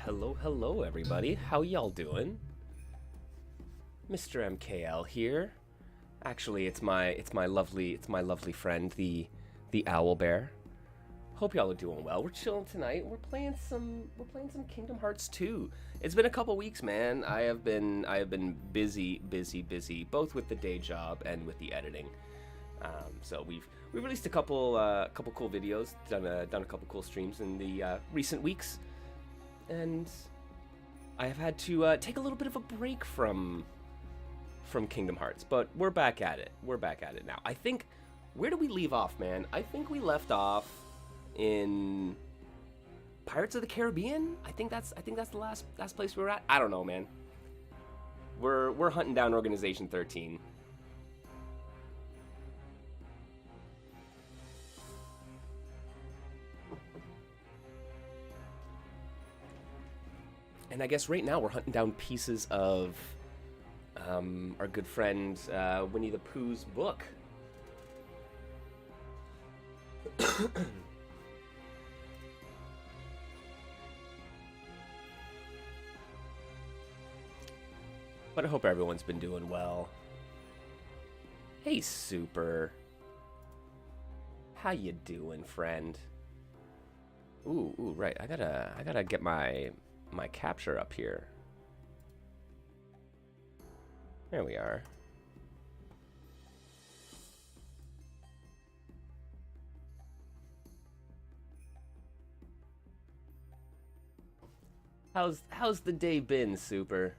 Hello everybody. How y'all doing? MrMKL here. Actually, it's my lovely friend, the owl bear. Hope y'all are doing well. We're chilling tonight. We're playing some Kingdom Hearts 2. It's been a couple weeks, man. I have been busy, both with the day job and with the editing. So we've released a couple cool videos, done a couple cool streams in the recent weeks, and I have had to take a little bit of a break from Kingdom Hearts, but we're back at it. We're back at it now. I think, where do we leave off, man? I think we left off in Pirates of the Caribbean. I think that's the last place we were at. I don't know, man. We're hunting down Organization 13. And I guess right now we're hunting down pieces of our good friend Winnie the Pooh's book. But I hope everyone's been doing well. Hey, Super. How you doing, friend? Ooh, right. I gotta get my capture up here. There we are. How's the day been, Super?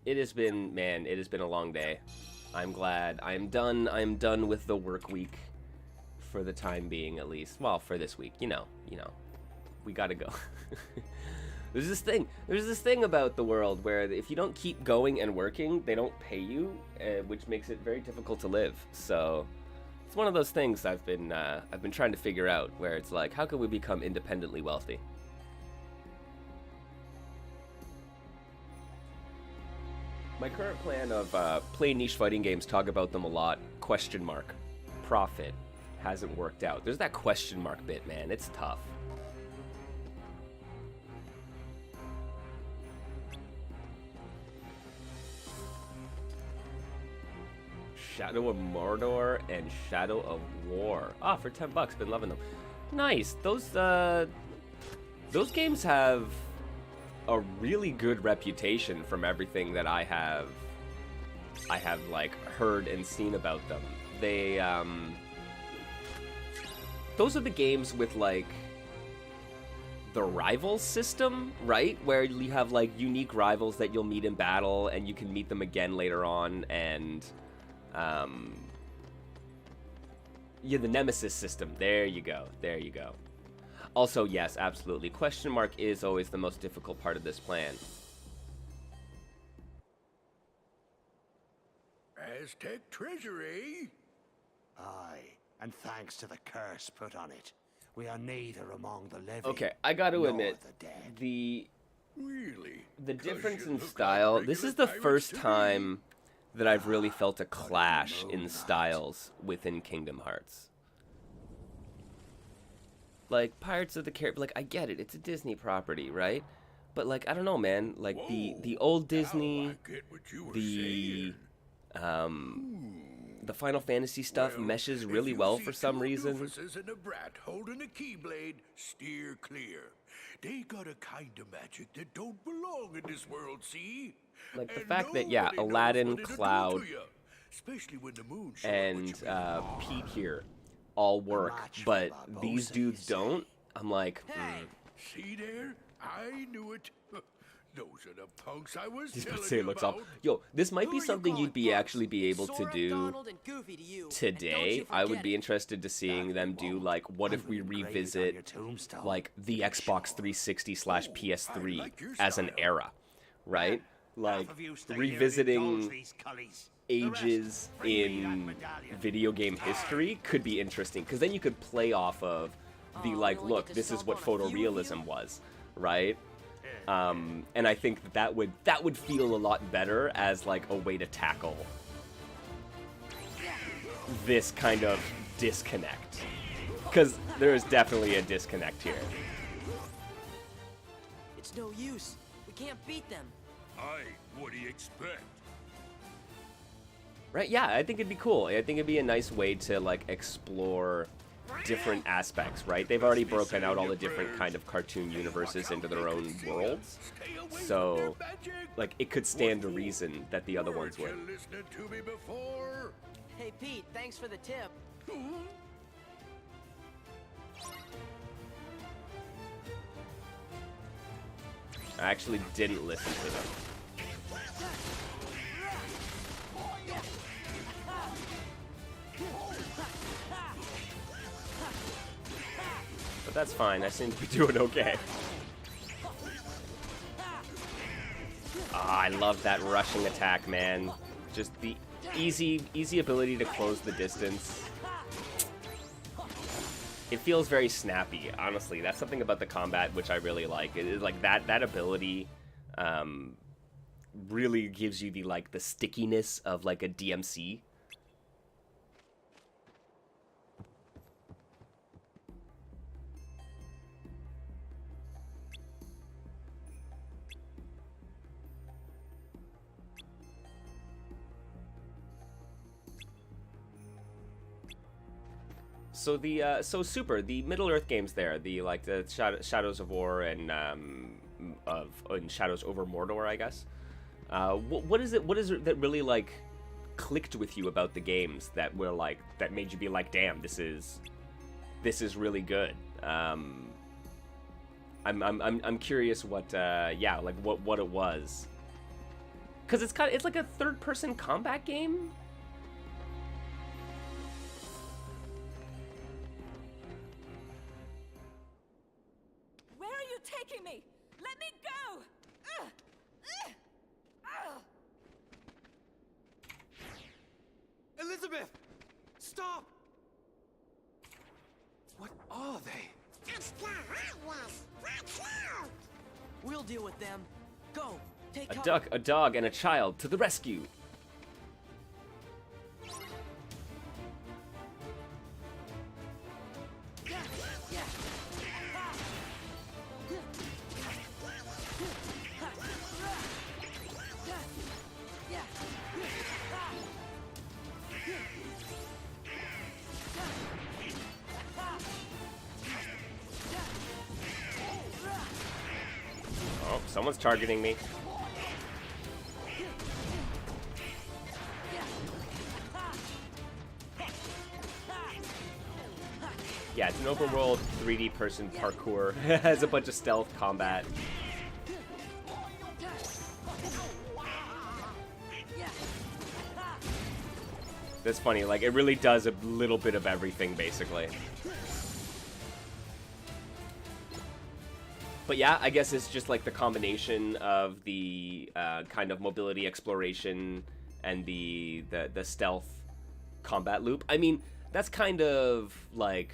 It has been, man, it has been a long day. I'm glad. I'm done with the work week for the time being, at least. Well, for this week, you know. We gotta go. There's this thing about the world where if you don't keep going and working, they don't pay you, which makes it very difficult to live. So it's one of those things I've been trying to figure out, where it's like, how can we become independently wealthy? My current plan of play niche fighting games, talk about them a lot, question mark, profit, hasn't worked out. There's that question mark bit, man. It's tough. Shadow of Mordor and Shadow of War. Ah, for $10, been loving them. Nice. Those games have a really good reputation from everything that I have like heard and seen about them. They those are the games with like the rival system, right? Where you have like unique rivals that you'll meet in battle and you can meet them again later on, and yeah, the Nemesis system. There you go. Also, yes, absolutely. Question mark is always the most difficult part of this plan. Aztec treasury? Aye, and thanks to the curse put on it, we are neither among the living. Okay, I got to admit, Really? the difference in style. This is the first time that I've really felt a clash in styles within Kingdom Hearts. Like, Pirates of the Caribbean, like, I get it, it's a Disney property, right? But, like, I don't know, man, like, the old Disney, the Final Fantasy stuff meshes really well for some reason. And a brat holding a keyblade, steer clear. They got a kind of magic that don't belong in this world, see? Like, the fact that, yeah, Aladdin, Cloud, especially when the moon and Pete here all work, but these dudes don't. I'm like, See there? I knew it. Those are the punks I was telling say it you looks about. all. Yo, this might be something you'd be actually be able to do today. I would be interested to seeing them do, like, what if we revisit like the Xbox 360 / PS3 as an era, right? Like revisiting ages in video game history could be interesting, because then you could play off of the, like, look, this is what photorealism was, right? And I think that would feel a lot better as like a way to tackle this kind of disconnect, because there is definitely a disconnect here. It's no use. We can't beat them. Aye, what do you expect? Right? Yeah, I think it'd be cool. I think it'd be a nice way to like explore different aspects, right? They've already broken out all the different kind of cartoon universes into their own worlds. So, like, it could stand to reason that the other ones would. Weren't you listening to me before? Hey, Pete, thanks for the tip. I actually didn't listen to them. But that's fine, I seem to be doing okay. Ah, I love that rushing attack, man. Just the easy ability to close the distance. It feels very snappy, honestly. That's something about the combat which I really like. It is like that ability really gives you the stickiness of like a DMC. So the the Middle Earth games there, the Shadows of War and Shadows over Mordor, I guess. What is it that really like clicked with you about the games that made you be like, damn, this is really good. I'm curious what what it was, because it's like a third-person combat game. Taking me! Let me go! Elizabeth! Stop! What are they? We'll deal with them. Go! Take A cover. duck, a dog, and a child to the rescue. Oh, someone's targeting me. Yeah, it's an open world 3D person parkour. It has a bunch of stealth combat. That's funny, like, it really does a little bit of everything, basically. But yeah, I guess it's just like the combination of the kind of mobility exploration and the stealth combat loop. I mean, that's kind of like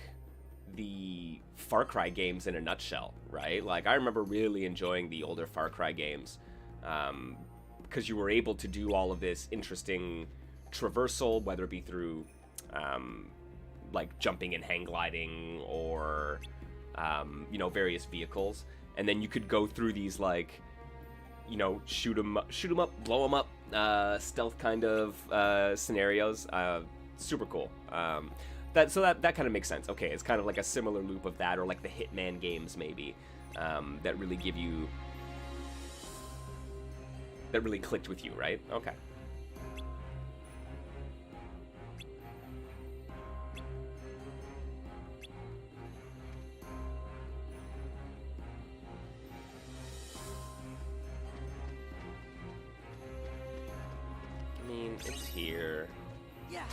the Far Cry games in a nutshell, right? Like, I remember really enjoying the older Far Cry games because you were able to do all of this interesting traversal, whether it be through like jumping and hang gliding or various vehicles, and then you could go through these like shoot 'em up, blow 'em up stealth kind of scenarios. Super cool. That kind of makes sense. Okay, it's kind of like a similar loop of that, or like the Hitman games maybe, that really clicked with you, right? Okay. I mean, it's here. Yeah.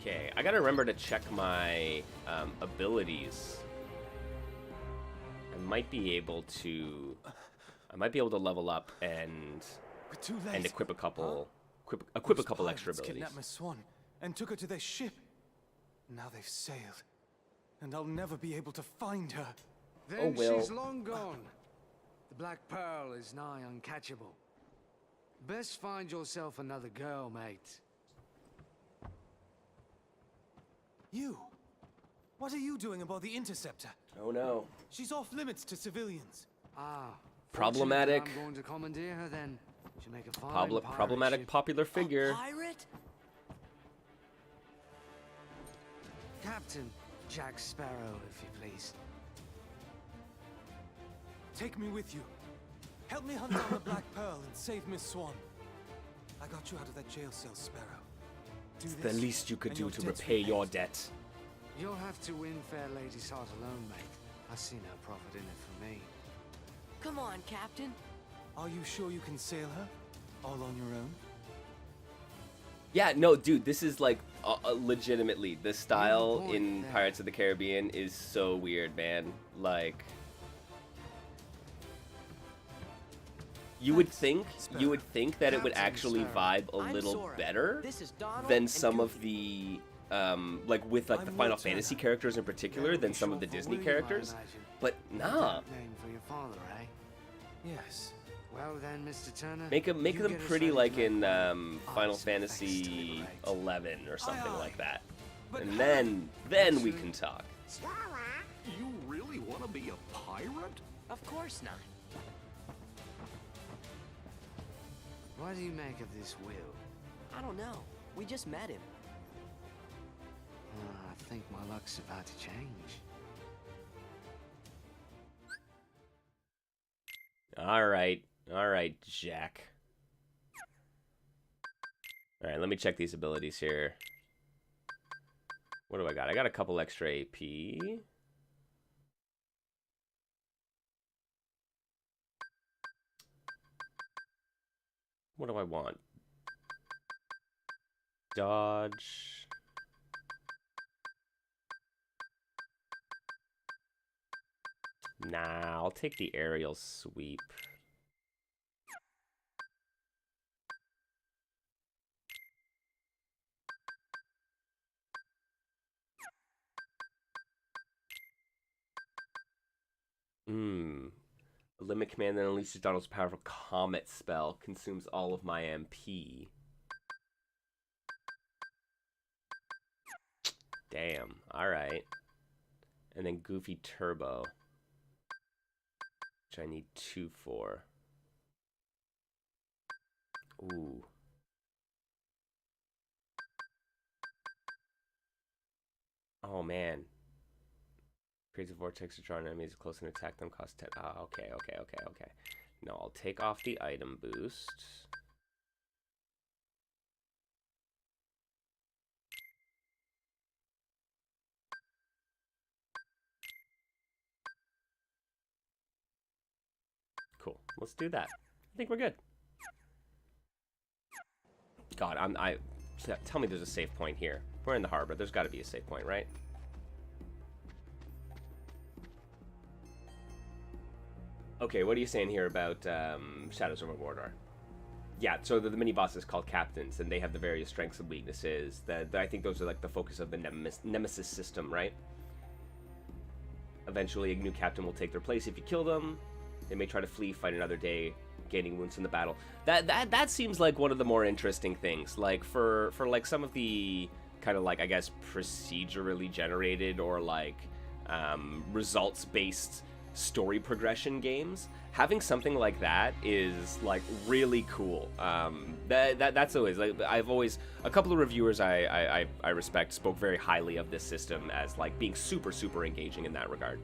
Okay, I gotta remember to check my abilities. I might be able to level up and We're too late. equip a couple equip a Those couple pirates extra abilities. kidnapped my swan and took her to their ship. Now they've sailed, and I'll never be able to find her. Then well. she's long gone. The Black Pearl is nigh uncatchable. Best find yourself another girl, mate. You! What are you doing about the Interceptor? Oh no. She's off limits to civilians. Ah. Problematic. I'm going to commandeer her then. She'll make a fine pirate Problematic ship. popular figure. A pirate? Captain Jack Sparrow, if you please. Take me with you. Help me hunt down the Black Pearl and save Miss Swan. I got you out of that jail cell, Sparrow. Do It's this, the least you could and do your to debt's repay your repaid. debt. You'll have to win fair lady's heart alone, mate. I see no profit in it for me. Come on, Captain. Are you sure you can sail her? All on your own? Yeah, no, dude, this is like legitimately the style point in there. Pirates of the Caribbean is so weird, man. Like, you would think that it would Captain actually Sparrow. vibe a I'm little Sora. better This is Donald than and some of Goofy. the like with like the I'm Final Will Fantasy Turner. characters in particular than some of the Short for Disney William, I characters. imagine. But nah, That name for your father, eh? Yes. Well then, Mr. Turner. make you them get us pretty ready like to in make Final eyes and face to Fantasy liberate. 11 or something aye. like that. But And hurry. then we can talk. You really want to be a pirate? Of course not. What do you make of this will? I don't know. We just met him. I think my luck's about to change. All right, Jack. All right, let me check these abilities here. What do I got? I got a couple extra AP. What do I want? Dodge. Nah, I'll take the aerial sweep. A limit command that unleashes Donald's powerful comet spell consumes all of my MP. Damn. Alright. And then Goofy Turbo. Which I need 2 for. Ooh. Oh, man. Creates a vortex to draw enemies close and attack them. Cost 10. Ah, okay. No, I'll take off the item boost. Cool. Let's do that. I think we're good. God, tell me there's a save point here. We're in the harbor. There's got to be a save point, right? Okay, what are you saying here about Shadows over Mordor? Yeah, so the mini boss is called captains, and they have the various strengths and weaknesses. That I think those are like the focus of the Nemesis system, right? Eventually, a new captain will take their place if you kill them. They may try to flee, fight another day, gaining wounds in the battle. That seems like one of the more interesting things. Like for like some of the kind of like I guess procedurally generated or like results based story progression games, having something like that is like really cool. That's always like I've always a couple of reviewers I respect spoke very highly of this system as like being super engaging in that regard.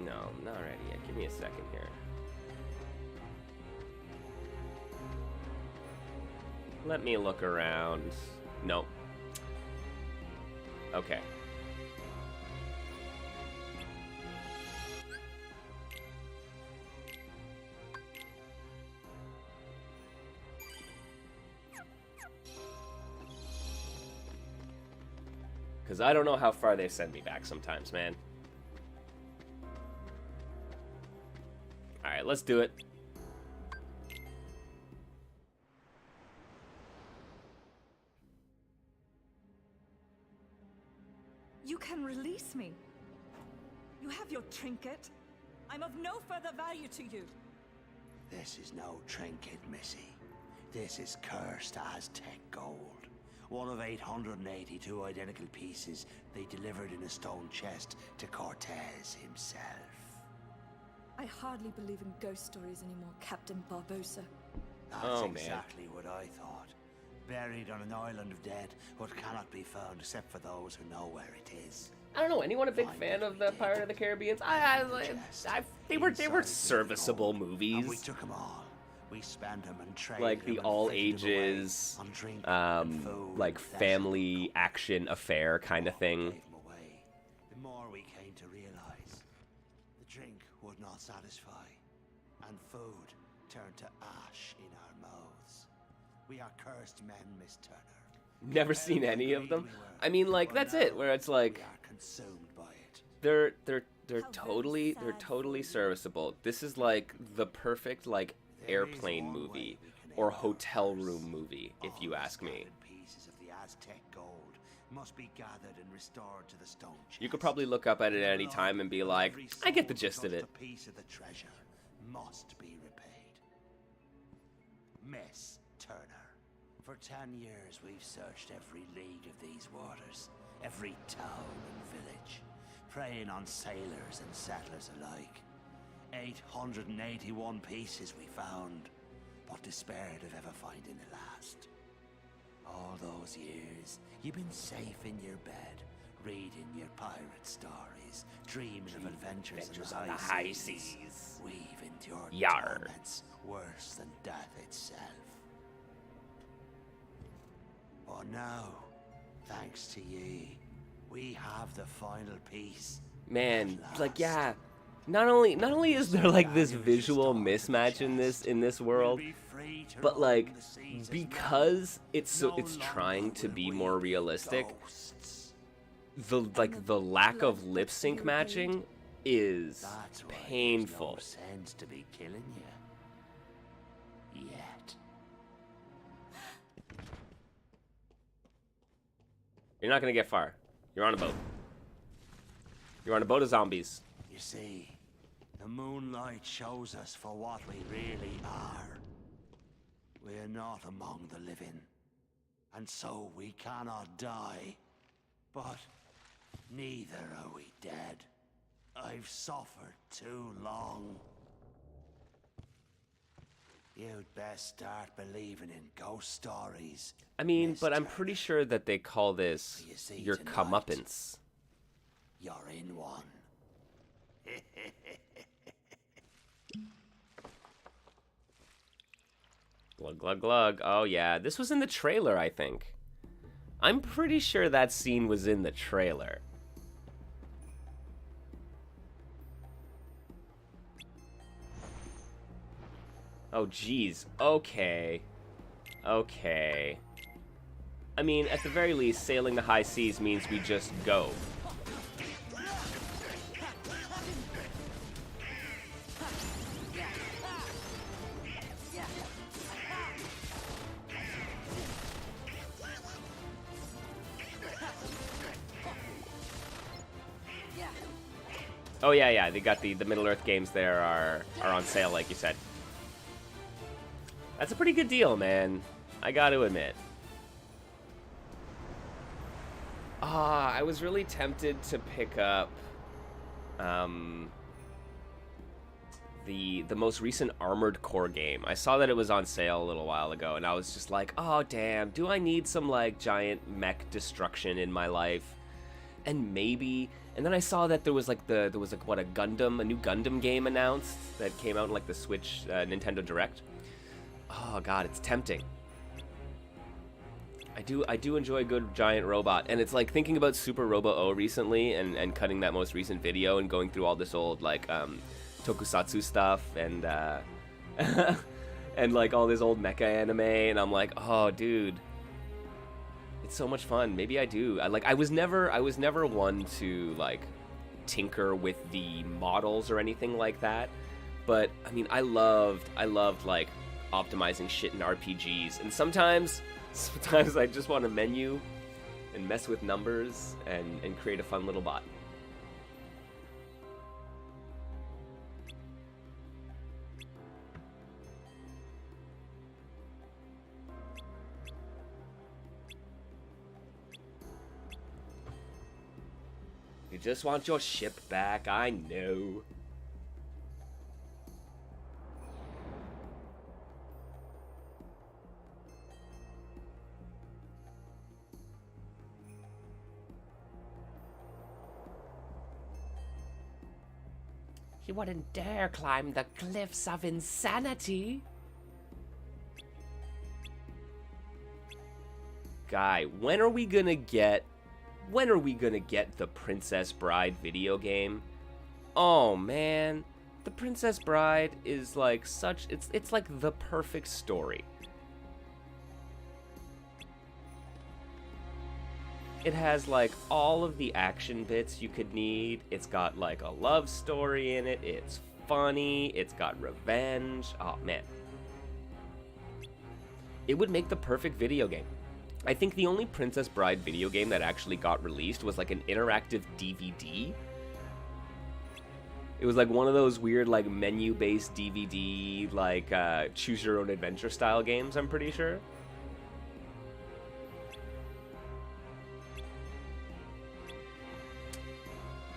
No, not ready yet. Give me a second here. Let me look around. Nope. Okay. Because I don't know how far they send me back sometimes, man. Alright, let's do it. You can release me. You have your trinket. I'm of no further value to you. This is no trinket, Missy. This is cursed Aztec gold. One of 882 identical pieces they delivered in a stone chest to Cortez himself. I hardly believe in ghost stories anymore, Captain Barbosa. That's Oh, man. exactly what I thought. Buried on an island of dead, what cannot be found except for those who know where it is. I don't know. Anyone a big fan of the Pirate of the Caribbean? They were serviceable And we movies. took them all. We spent them and traded Like the them and all frittered them away ages, on drink and food like and family action affair kind of thing. Gave 'em away. The more we came to realize, the drink would not satisfy, and food turned to ash in our mouths. We are cursed men, Miss Turner. Never seen any of them. I mean, like that's it. Where it's like We are consumed by it. they're How totally very sad totally for you. serviceable. This is like the perfect like airplane movie or hotel room movie, if you ask me. Pieces of the Aztec gold must be gathered and restored to the stone chest. You could probably look up at it at any time and be like, I get the gist of it. A piece of the treasure must be repaid. Miss Turner, for 10 years we've searched every league of these waters, every town and village, preying on sailors and settlers alike. 881 pieces we found, but despaired of ever finding the last. All those years, you've been safe in your bed, reading your pirate stories, dreaming of adventures on the high seas. We've endured Yar. torments worse than death itself. But now, thanks to ye, we have the final piece. Man, At like last. yeah. Not only is there like this visual mismatch in this world, but like because it's trying to be more realistic, the lack of lip sync matching is That's why painful. there's no sense to be killing you. Yet. You're not gonna get far. You're on a boat. You're on a boat of zombies. You see, the moonlight shows us for what we really are. We're not among the living, and so we cannot die. But neither are we dead. I've suffered too long. You'd best start believing in ghost stories. I mean, Miss but I'm Turner. pretty sure that they call this You see, your tonight- comeuppance. You're in one. Glug glug glug. Oh yeah, this was in the trailer, I think. I'm pretty sure that scene was in the trailer. Oh geez. Okay. Okay. I mean, at the very least, sailing the high seas means we just go. Oh yeah, they got the Middle Earth games there are on sale, like you said. That's a pretty good deal, man. I got to admit. I was really tempted to pick up the most recent Armored Core game. I saw that it was on sale a little while ago, and I was just like, oh damn, do I need some like giant mech destruction in my life? And maybe, and then I saw that there was like a new Gundam game announced that came out in like the Switch Nintendo Direct. Oh god, it's tempting. I do enjoy a good giant robot, and it's like thinking about Super Robo-O recently and cutting that most recent video and going through all this old like tokusatsu stuff and and like all this old mecha anime, and I'm like, oh dude, it's so much fun. Maybe I do. I was never one to like tinker with the models or anything like that, but I mean I loved like optimizing shit in RPGs, and sometimes I just want a menu and mess with numbers and create a fun little bot. You just want your ship back, I know. You wouldn't dare climb the cliffs of insanity. Guy, when are we gonna get the Princess Bride video game? Oh man, the Princess Bride is like such, it's like the perfect story. It has like all of the action bits you could need. It's got like a love story in it. It's funny. It's got revenge. Oh man. It would make the perfect video game. I think the only Princess Bride video game that actually got released was like an interactive DVD. It was like one of those weird like menu-based DVD, like choose your own adventure style games, I'm pretty sure.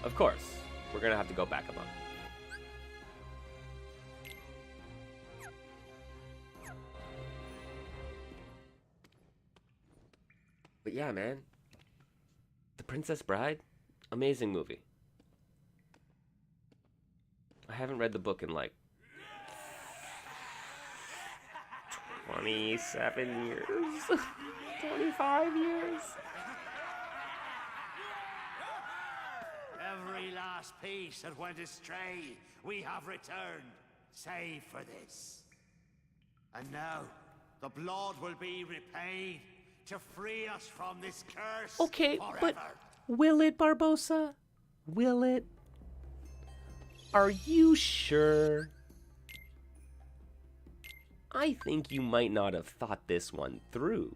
Of course, we're gonna have to go back a month. But yeah, man. The Princess Bride, amazing movie. I haven't read the book in like 27 years. 25 years. Every last piece that went astray, we have returned, save for this. And now, the blood will be repaid to free us from this curse Okay, forever. but will it, Barbosa? Will it? Are you sure? I think you might not have thought this one through.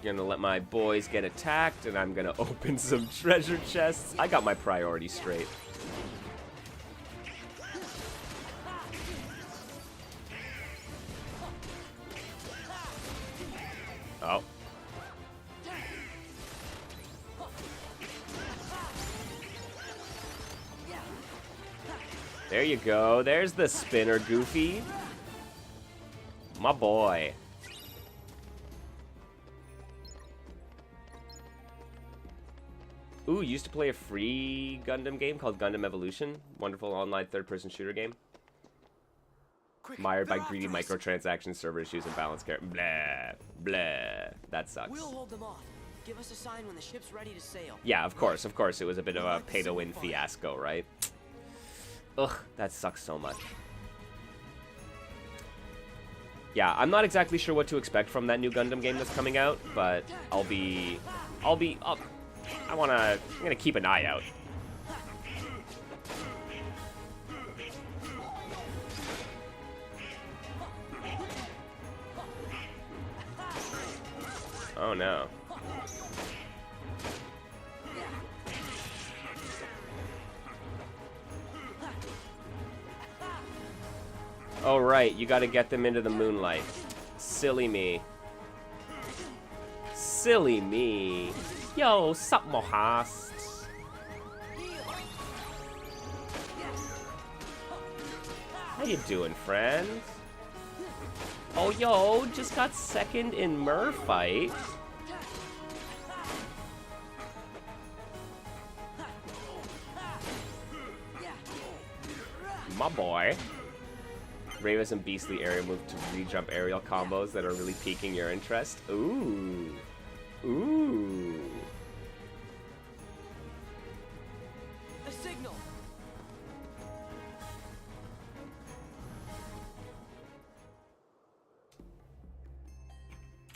Gonna let my boys get attacked, and I'm gonna open some treasure chests. I got my priorities straight. Oh. There you go. There's the spinner, Goofy. My boy. Ooh, used to play a free Gundam game called Gundam Evolution. Wonderful online third-person shooter game. Quick, Mired by they're greedy after us. microtransaction server issues and balance care. Blah, blah. That sucks. We'll hold them off. Give us a sign when the ship's ready to sail. Yeah, of course. It was a bit of a pay-to-win fiasco, right? Ugh, that sucks so much. Yeah, I'm not exactly sure what to expect from that new Gundam game that's coming out, but I'm gonna keep an eye out. Oh no. Oh right, you gotta get them into the moonlight. Silly me. Silly me. Yo, sup mohast. How you doing, friend? Oh yo, just got second in Mer fight. My boy. Ravis and Beastly area move to re-jump aerial combos that are really piquing your interest. Ooh. Ooh. The signal.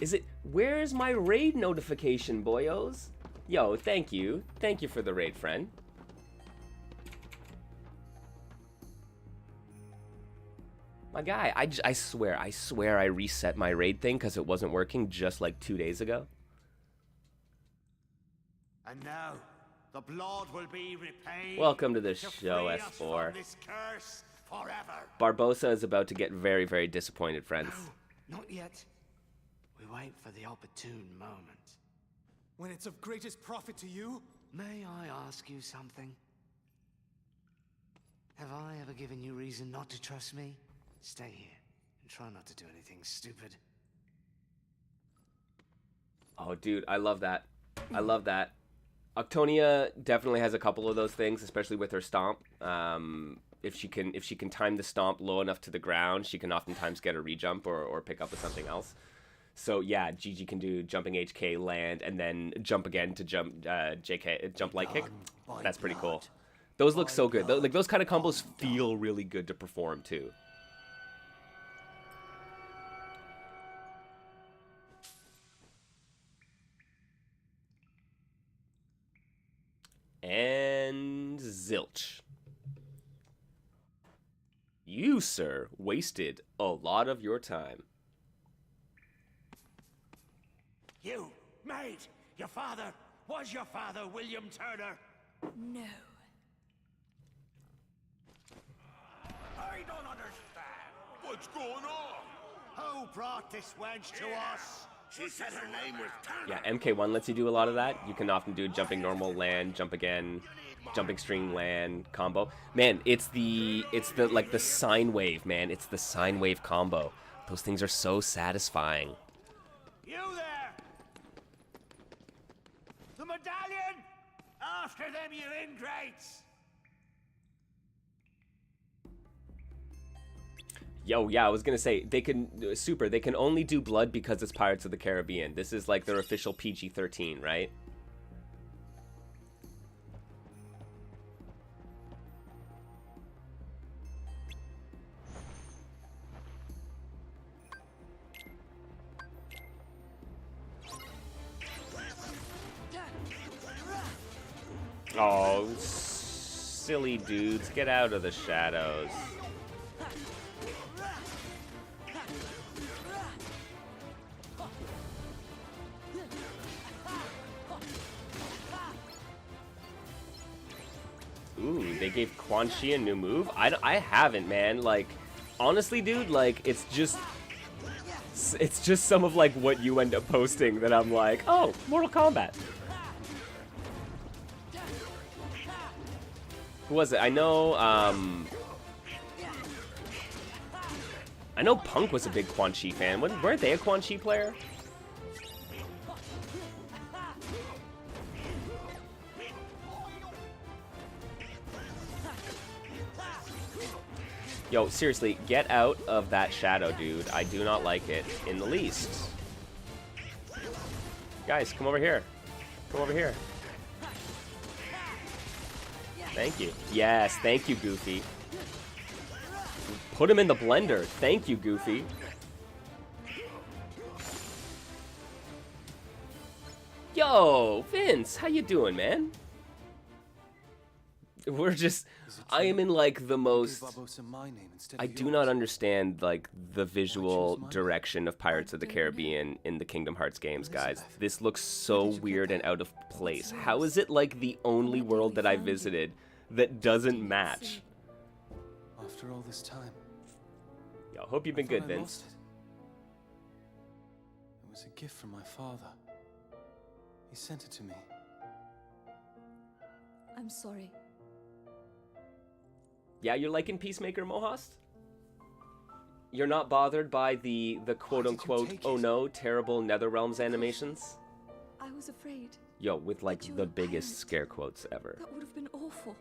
Is it? Where's my raid notification, boyos? Yo, thank you. Thank you for the raid, friend. My guy, I swear I reset my raid thing because it wasn't working just like 2 days ago. And now, the blood will be repaid. Welcome to the to show, free us S4. from this curse forever. Barbosa is about to get very, very disappointed, friends. No, not yet. We wait for the opportune moment. When it's of greatest profit to you? May I ask you something? Have I ever given you reason not to trust me? Stay here and try not to do anything stupid. Oh, dude, I love that. I love that. Octonia definitely has a couple of those things, especially with her stomp. If she can time the stomp low enough to the ground, she can oftentimes get a rejump or pick up with something else. So yeah, Gigi can do jumping HK, land, and then jump again to jump jump light kick. That's pretty cool. Those look so good. Like those kind of combos feel really good to perform too. And zilch. You, sir, wasted a lot of your time. You, mate, your father, was your father William Turner? No. I don't understand. What's going on? Who brought this wench to us? She said her name was Turner. Yeah, MK1 lets you do a lot of that. You can often do jumping normal, land, jump again, jumping string, land combo. Man, it's the like the sine wave, man. It's the sine wave combo. Those things are so satisfying. You there! The medallion! After them, you ingrates! Yo, yeah, I was gonna say they can they can only do blood because it's Pirates of the Caribbean. This is like their official PG-13, right? Oh, silly dudes, get out of the shadows. Ooh, they gave Quan Chi a new move? I haven't, man. Like, honestly, dude, like, it's just some of, like, what you end up posting that I'm like, oh, Mortal Kombat. Who was it? I know Punk was a big Quan Chi fan. Weren't they a Quan Chi player? Yo, seriously, get out of that shadow, dude. I do not like it in the least. Guys, come over here. Come over here. Thank you. Yes, thank you, Goofy. Put him in the blender. Thank you, Goofy. Yo, Vince, how you doing, man? We're just... I am in, like, the most... I do not understand, like, the visual direction of Pirates of the Caribbean in the Kingdom Hearts games, guys. This looks so weird and out of place. How is it, like, the only world that I visited that doesn't match? After all this time. Yo, hope you've been good, Vince. It was a gift from my father. He sent it to me. I'm sorry. Yeah, you're liking Peacemaker, Mohast? You're not bothered by the quote-unquote, oh no, terrible Netherrealms animations? I was afraid. Yo, with like But you the were biggest panicked. scare quotes ever. That would have been awful.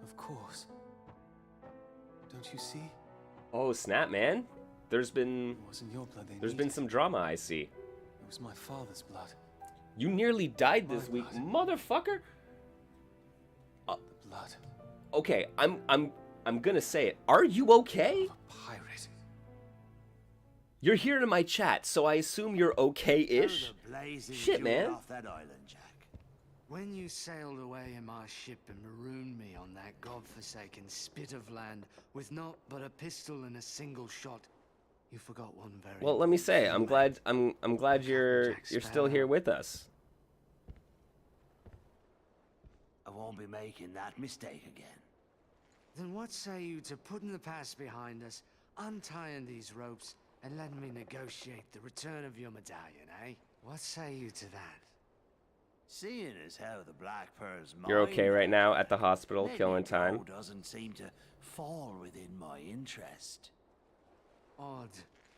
Of course. Don't you see? Oh, snap, man. There's been It wasn't your blood they there's been needed. some drama, I see. It was my father's blood. You nearly died this My week, blood. motherfucker. The blood Okay, I'm gonna say it. Are you okay? of a pirate. You're here in my chat, so I assume you're okay-ish. Shit, man. Off that island, Jack. When you sailed away in my ship and marooned me on that godforsaken spit of land with naught but a pistol and a single shot, you forgot one very. Well, let me say, I'm glad you're still here with us. I won't be making that mistake again. Then what say you to putting the past behind us, untying these ropes, and letting me negotiate the return of your medallion, eh? What say you to that? Seeing as how the Black Pearl's mine, You're okay right now at the hospital, letting killing it time. go doesn't seem to fall within my interest. Odd.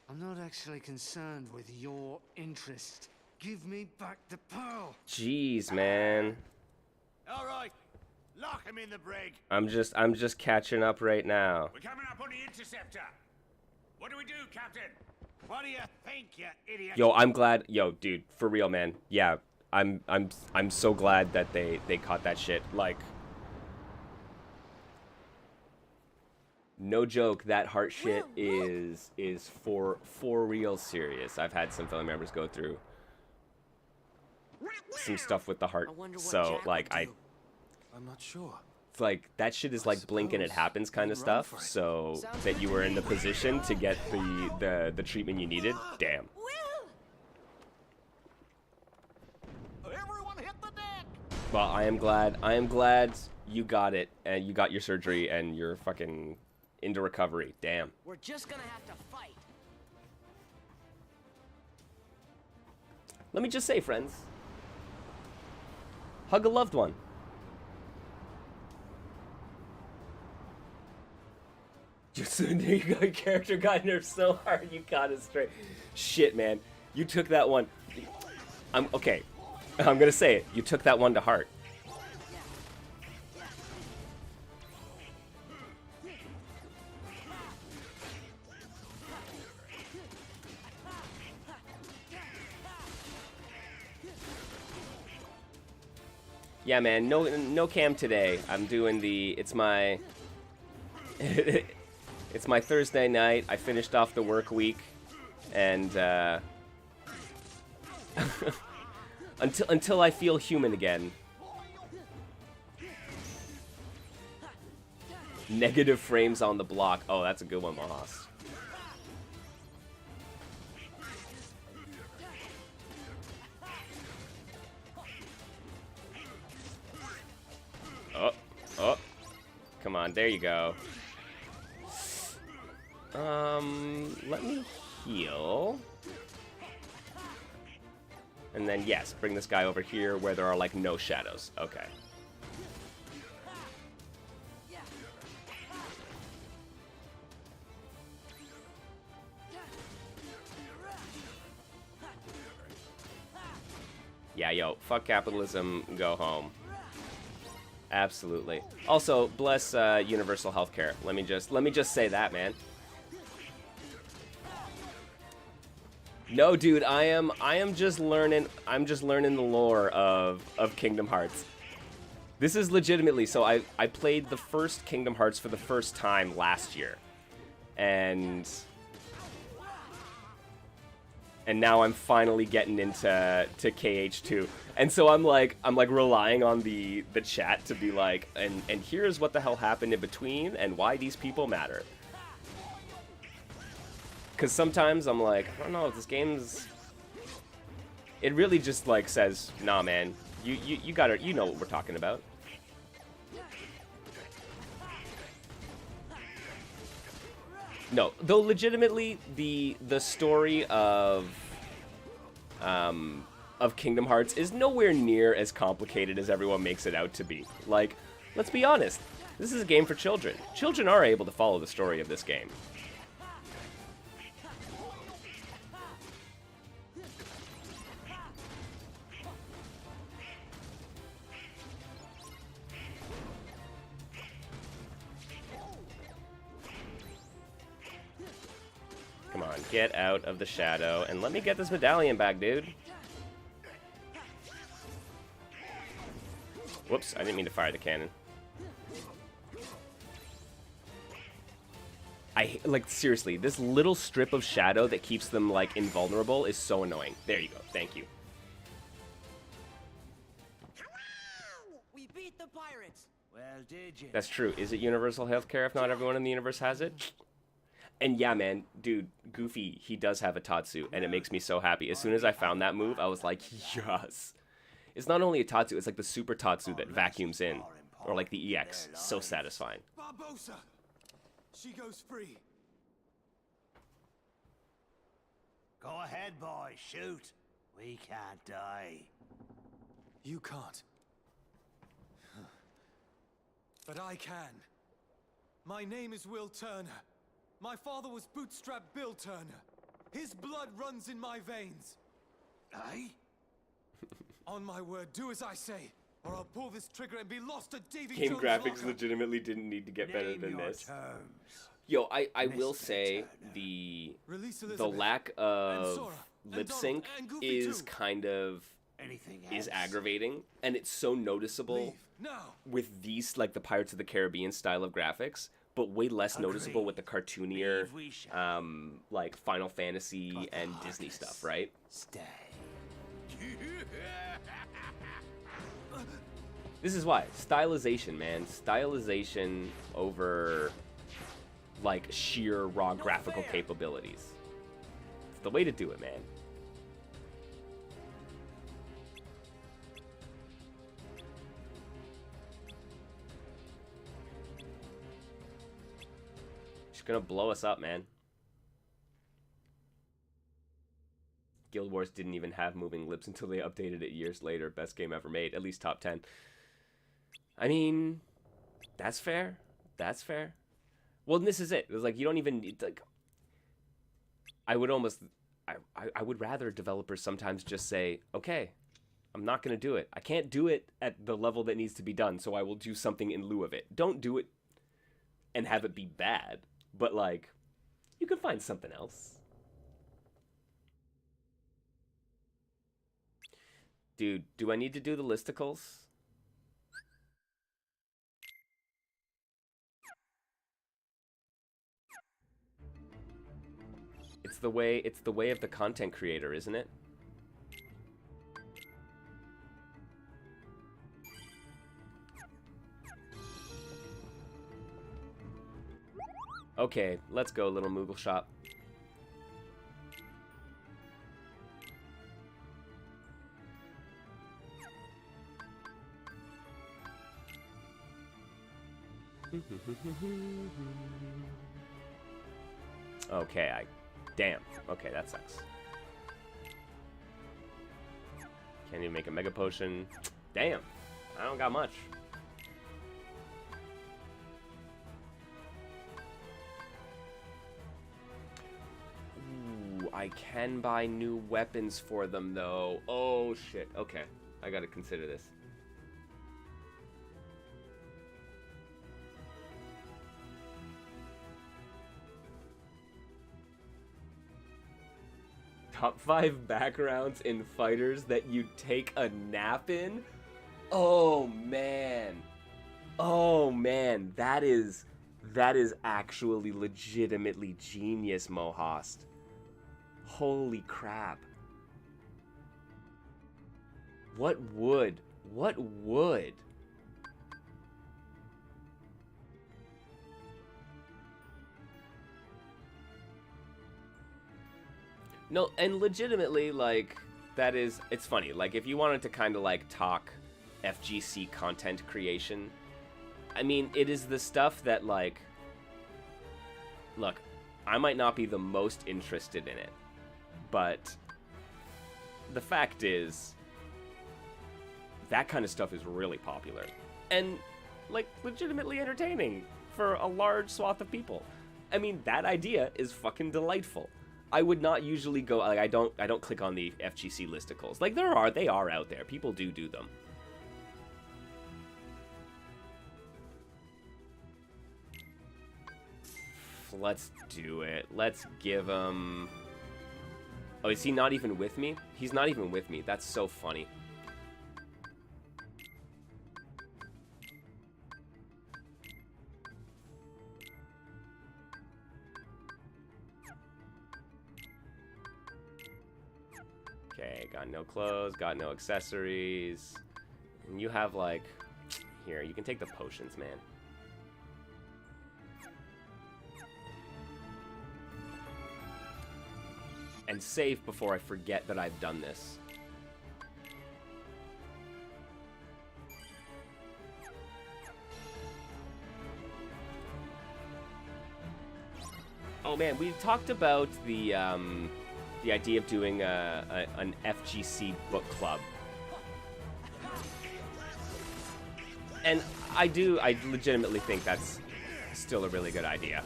I'm not actually concerned with your interest. Give me back the pearl. Jeez, man. All right, lock him in the brig. I'm just catching up right now. We're coming up on the interceptor. What do we do, Captain? What do you think, you idiot? Yo, I'm glad. Yo, dude, for real, man. Yeah, I'm so glad that they caught that shit. Like, no joke, that heart shit is for real serious. I've had some family members go through some stuff with the heart, so like I'm not sure. it's like that shit is like blink and it happens kind of stuff. So that you were in the position to get the treatment you needed. Damn. Everyone hit the deck. Well, I am glad you got it and you got your surgery and you're fucking into recovery. Damn. We're just gonna have to fight. Let me just say, friends, hug a loved one. Just your character got nerfed so hard you got it straight. Shit, man, you took that one. I'm okay. I'm gonna say it. You took that one to heart. Yeah, man, no cam today. I'm doing the, it's my it's my Thursday night. I finished off the work week and until I feel human again. Negative frames on the block. Oh, that's a good one, Mohas. Oh, come on, there you go. Let me heal. And then, yes, bring this guy over here where there are, like, no shadows. Okay. Yeah, yo, fuck capitalism, go home. Absolutely. Also, bless universal healthcare. Let me just say that, man. No, dude, I am just learning. I'm just learning the lore of Kingdom Hearts. This is legitimately, so I played the first Kingdom Hearts for the first time last year, and now I'm finally getting into KH2. And so I'm like relying on the chat to be like, and here's what the hell happened in between and why these people matter. Cause sometimes I'm like, I don't know if this game's, it really just like says, nah man, you gotta, you know what we're talking about. No, though legitimately the story of Kingdom Hearts is nowhere near as complicated as everyone makes it out to be. Like, let's be honest, this is a game for children. Children are able to follow the story of this game. Come on, get out of the shadow, and let me get this medallion back, dude. Whoops, I didn't mean to fire the cannon. like, seriously, this little strip of shadow that keeps them, like, invulnerable is so annoying. There you go. Thank you. We beat the pirates. Well, did you? That's true. Is it universal healthcare if not everyone in the universe has it? And yeah, man, dude, Goofy, he does have a Tatsu, and it makes me so happy. As soon as I found that move, I was like, yes. It's not only a Tatsu, it's like the super Tatsu that vacuums in. Or like the EX. So satisfying. Barbosa! She goes free. Go ahead, boy, shoot. We can't die. You can't. But I can. My name is Will Turner. My father was Bootstrap Bill Turner. His blood runs in my veins. Aye? On my word, do as I say, or I'll pull this trigger and be lost to Davy Game Jones' graphics locker. legitimately didn't need to get better Name than your this. terms. Yo, I will Mr. say Turner. Release the Elizabeth, lack and of Sora, and lip Donald, sync and Goofy is too. kind of Anything else? aggravating, and it's so noticeable Leave, now! with these, like, the Pirates of the Caribbean style of graphics, but way less noticeable with the cartoonier, Leave we shall. like Final Fantasy But the and Disney heartless stuff, right? Stay. This is why. Stylization, man. Stylization over, like, sheer raw graphical capabilities. It's the way to do it, man. She's gonna blow us up, man. Guild Wars didn't even have moving lips until they updated it years later. Best game ever made. At least top 10. I mean, that's fair. That's fair. Well, and this is it. It was like, you don't even need, like, I would almost, I would rather developers sometimes just say, okay, I'm not going to do it. I can't do it at the level that needs to be done, so I will do something in lieu of it. Don't do it and have it be bad, but, like, you could find something else. Dude, do I need to do the listicles? It's the way of the content creator, isn't it? Okay, let's go, little Moogle shop. Okay, damn. Okay, that sucks. Can't even make a mega potion. Damn. I don't got much. Ooh, I can buy new weapons for them, though. Oh, shit. Okay. I gotta consider this. Top 5 backgrounds in fighters that you take a nap in? Oh, man. Oh, man. That is actually legitimately genius, Mohost. Holy crap. What would? No, and legitimately, like, that is, it's funny. Like, if you wanted to kind of, like, talk FGC content creation, I mean, it is the stuff that, like, look, I might not be the most interested in it, but the fact is, that kind of stuff is really popular. And, like, legitimately entertaining for a large swath of people. I mean, that idea is fucking delightful. I would not usually go, like, I don't click on the FGC listicles. Like, they are out there. People do them. Let's do it. Let's give him... Oh, is he not even with me? He's not even with me. That's so funny. Okay, got no clothes, got no accessories. And you have, like... Here, you can take the potions, man. And save before I forget that I've done this. Oh man, we talked about the idea of doing an FGC book club. And I legitimately think that's still a really good idea.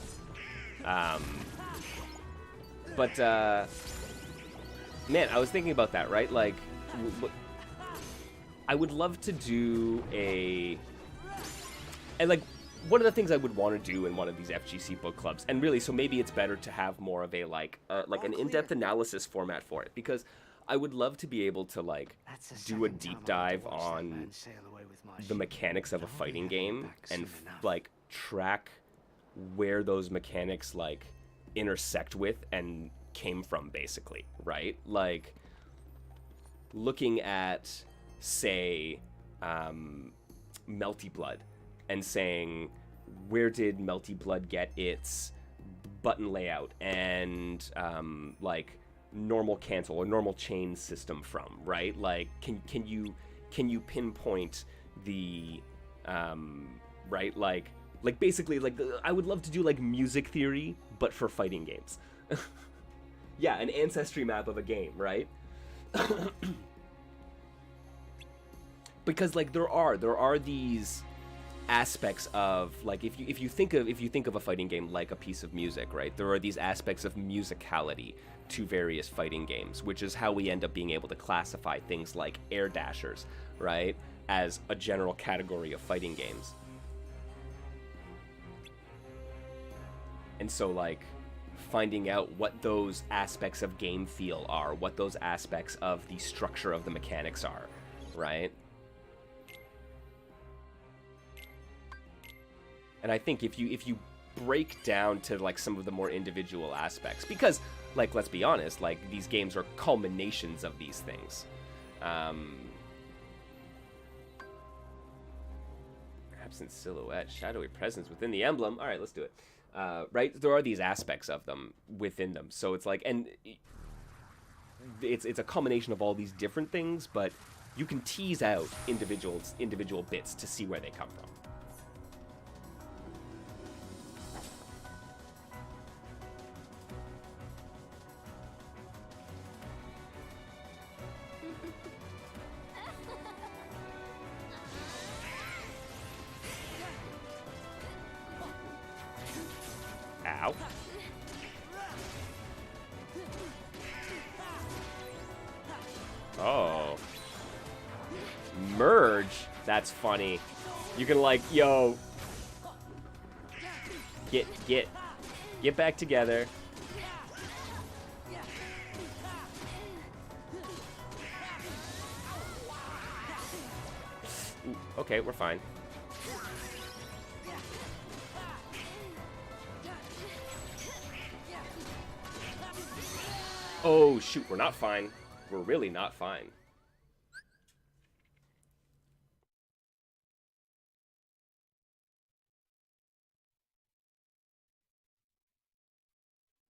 But man, I was thinking about that, right? Like, I would love to do and like, one of the things I would want to do in one of these FGC book clubs, and really, so maybe it's better to have more of a, like an in-depth analysis format for it, because I would love to be able to, like, do a deep dive on the mechanics of a fighting game, and, like, track where those mechanics, like, intersect with and came from, basically, right? Like, looking at, say, Melty Blood, and saying, where did Melty Blood get its button layout and like normal cancel or normal chain system from, right? Like, can you pinpoint the right, like basically, like, I would love to do, like, music theory but for fighting games. Yeah, an ancestry map of a game, right? Because, like, there are these aspects of, like, if you think of a fighting game like a piece of music, right? There are these aspects of musicality to various fighting games, which is how we end up being able to classify things like air dashers, right, as a general category of fighting games. And so, like, finding out what those aspects of game feel are, what those aspects of the structure of the mechanics are, right? And I think if you break down to, like, some of the more individual aspects, because, like, let's be honest, like, these games are culminations of these things. Absent silhouette, shadowy presence within the emblem. All right, let's do it. Right, there are these aspects of them within them, so it's like, and it's a combination of all these different things, but you can tease out individual bits to see where they come from. Ow. Oh. Merge? That's funny. You can, like, yo. Get back together. Ooh, okay, we're fine. Oh, shoot, we're not fine. We're really not fine.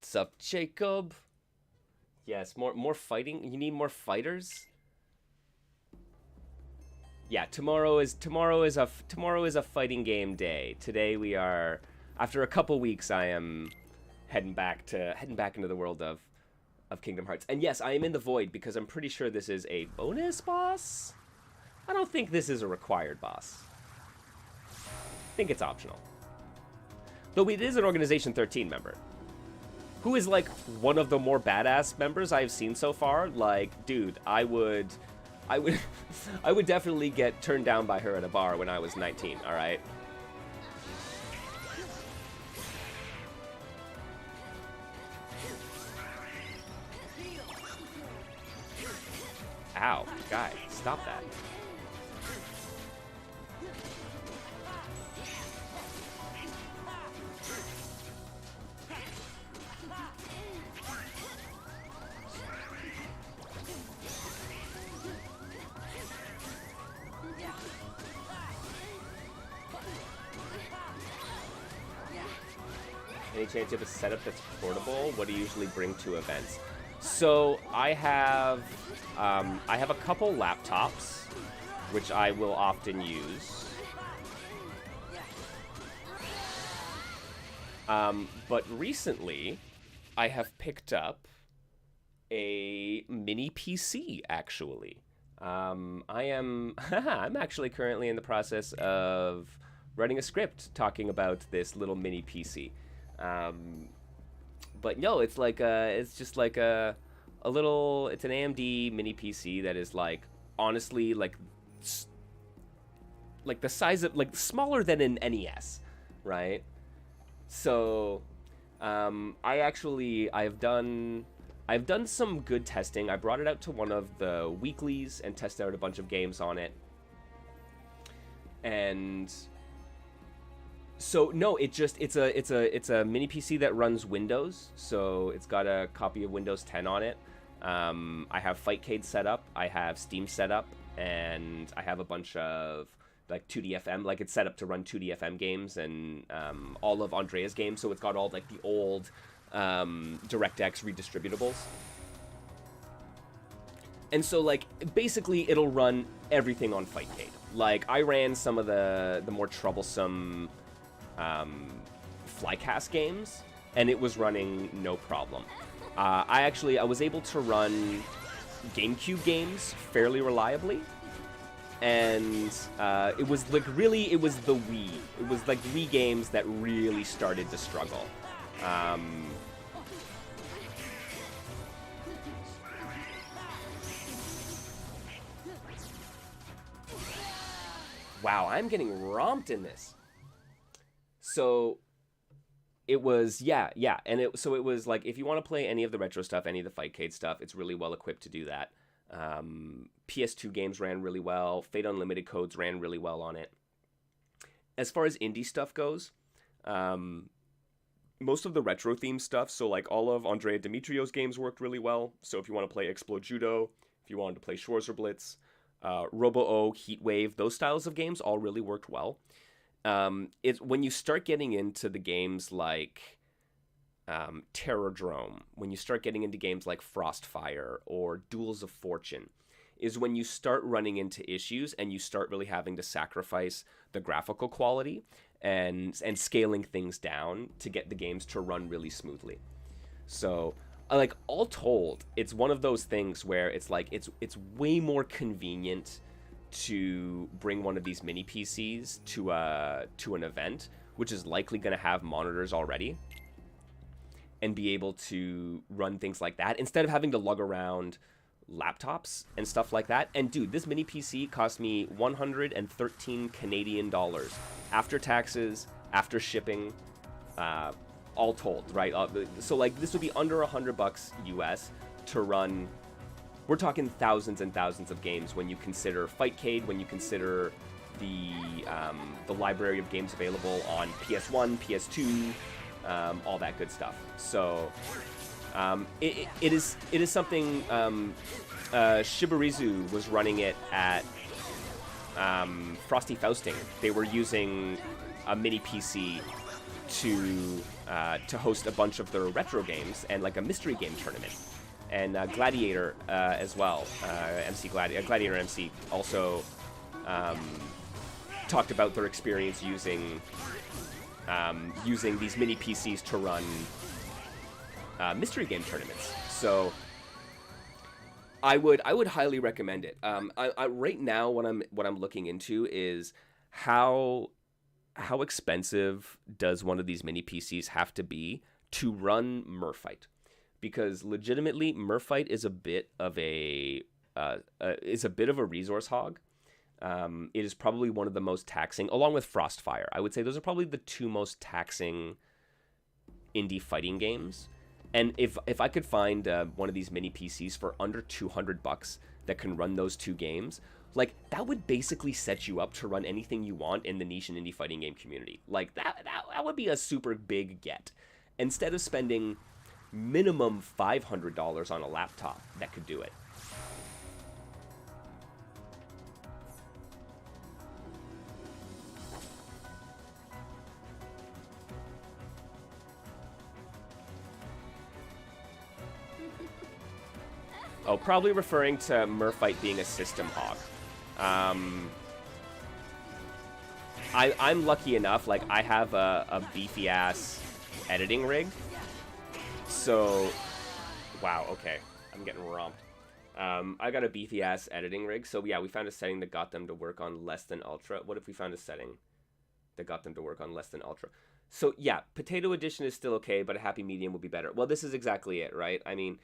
What's up, Jacob? Yes, more fighting. You need more fighters? Yeah, tomorrow is a fighting game day. Today we are, after a couple weeks, I am heading back into the world of Kingdom Hearts. And yes, I am in the void because I'm pretty sure this is a bonus boss. I don't think this is a required boss. I think it's optional. Though it is an Organization 13 member, who is, like, one of the more badass members I've seen so far. Like, dude, I would definitely get turned down by her at a bar when I was 19, all right? Ow, guy, stop that. any chance you have a setup that's portable? What do you usually bring to events? So I have a couple laptops, which I will often use. But recently, I have picked up a mini PC, actually. I'm actually currently in the process of writing a script talking about this little mini PC. But no, it's like it's just like a little, it's an AMD mini PC that is like, honestly, like the size of, like, smaller than an NES, right? So, I've done some good testing. I brought it out to one of the weeklies and tested out a bunch of games on it. And so no, it's a mini PC that runs Windows. So it's got a copy of Windows 10 on it. I have Fightcade set up, I have Steam set up, and I have a bunch of like 2DFM, like it's set up to run 2DFM games and all of Andrea's games. So it's got all like the old DirectX redistributables. And so like basically it'll run everything on Fightcade. Like I ran some of the more troublesome Flycast games, and it was running no problem. I was able to run GameCube games fairly reliably. And it was like really, it was the Wii. It was like Wii games that really started to struggle. Wow, I'm getting romped in this. So it was, yeah, and it was like, if you want to play any of the retro stuff, any of the Fightcade stuff, it's really well equipped to do that. PS2 games ran really well. Fate Unlimited codes ran really well on it. As far as indie stuff goes, most of the retro themed stuff, so like all of Andrea Dimitrio's games worked really well. So if you want to play Explode Judo, if you wanted to play Schwarzer Blitz, Robo-O, Heatwave, those styles of games all really worked well. It's when you start getting into the games like Terrordrome, when you start getting into games like Frostfire or Duels of Fortune, is when you start running into issues and you start really having to sacrifice the graphical quality and scaling things down to get the games to run really smoothly. So, like, all told, it's one of those things where it's like it's way more convenient to bring one of these mini PCs to an event, which is likely going to have monitors already, and be able to run things like that instead of having to lug around laptops and stuff like that. And dude, this mini PC cost me 113 Canadian dollars after taxes, after shipping, all told, right? So like this would be under $100 US to run. We're talking thousands and thousands of games when you consider Fightcade, when you consider the library of games available on PS1, PS2, all that good stuff. So it is something. Shibarizu was running it at Frosty Fausting. They were using a mini PC to host a bunch of their retro games and like a mystery game tournament. And Gladiator as well, Gladiator MC also talked about their experience using these mini PCs to run mystery game tournaments. So I would highly recommend it. I right now what I'm looking into is how expensive does one of these mini PCs have to be to run Murfight? Because legitimately, Murfight is a bit of a resource hog. It is probably one of the most taxing, along with Frostfire. I would say those are probably the two most taxing indie fighting games. And if I could find one of these mini PCs for under $200 that can run those two games, like that would basically set you up to run anything you want in the niche and indie fighting game community. Like that would be a super big get. Instead of spending minimum $500 on a laptop that could do it. Oh, probably referring to Merfight being a system hog. I'm lucky enough, like, I have a beefy-ass editing rig. So, wow, okay. I'm getting romped. I got a beefy-ass editing rig. So, yeah, we found a setting that got them to work on less than ultra. What if we found a setting that got them to work on less than ultra? So, yeah, Potato Edition is still okay, but a happy medium would be better. Well, this is exactly it, right? I mean,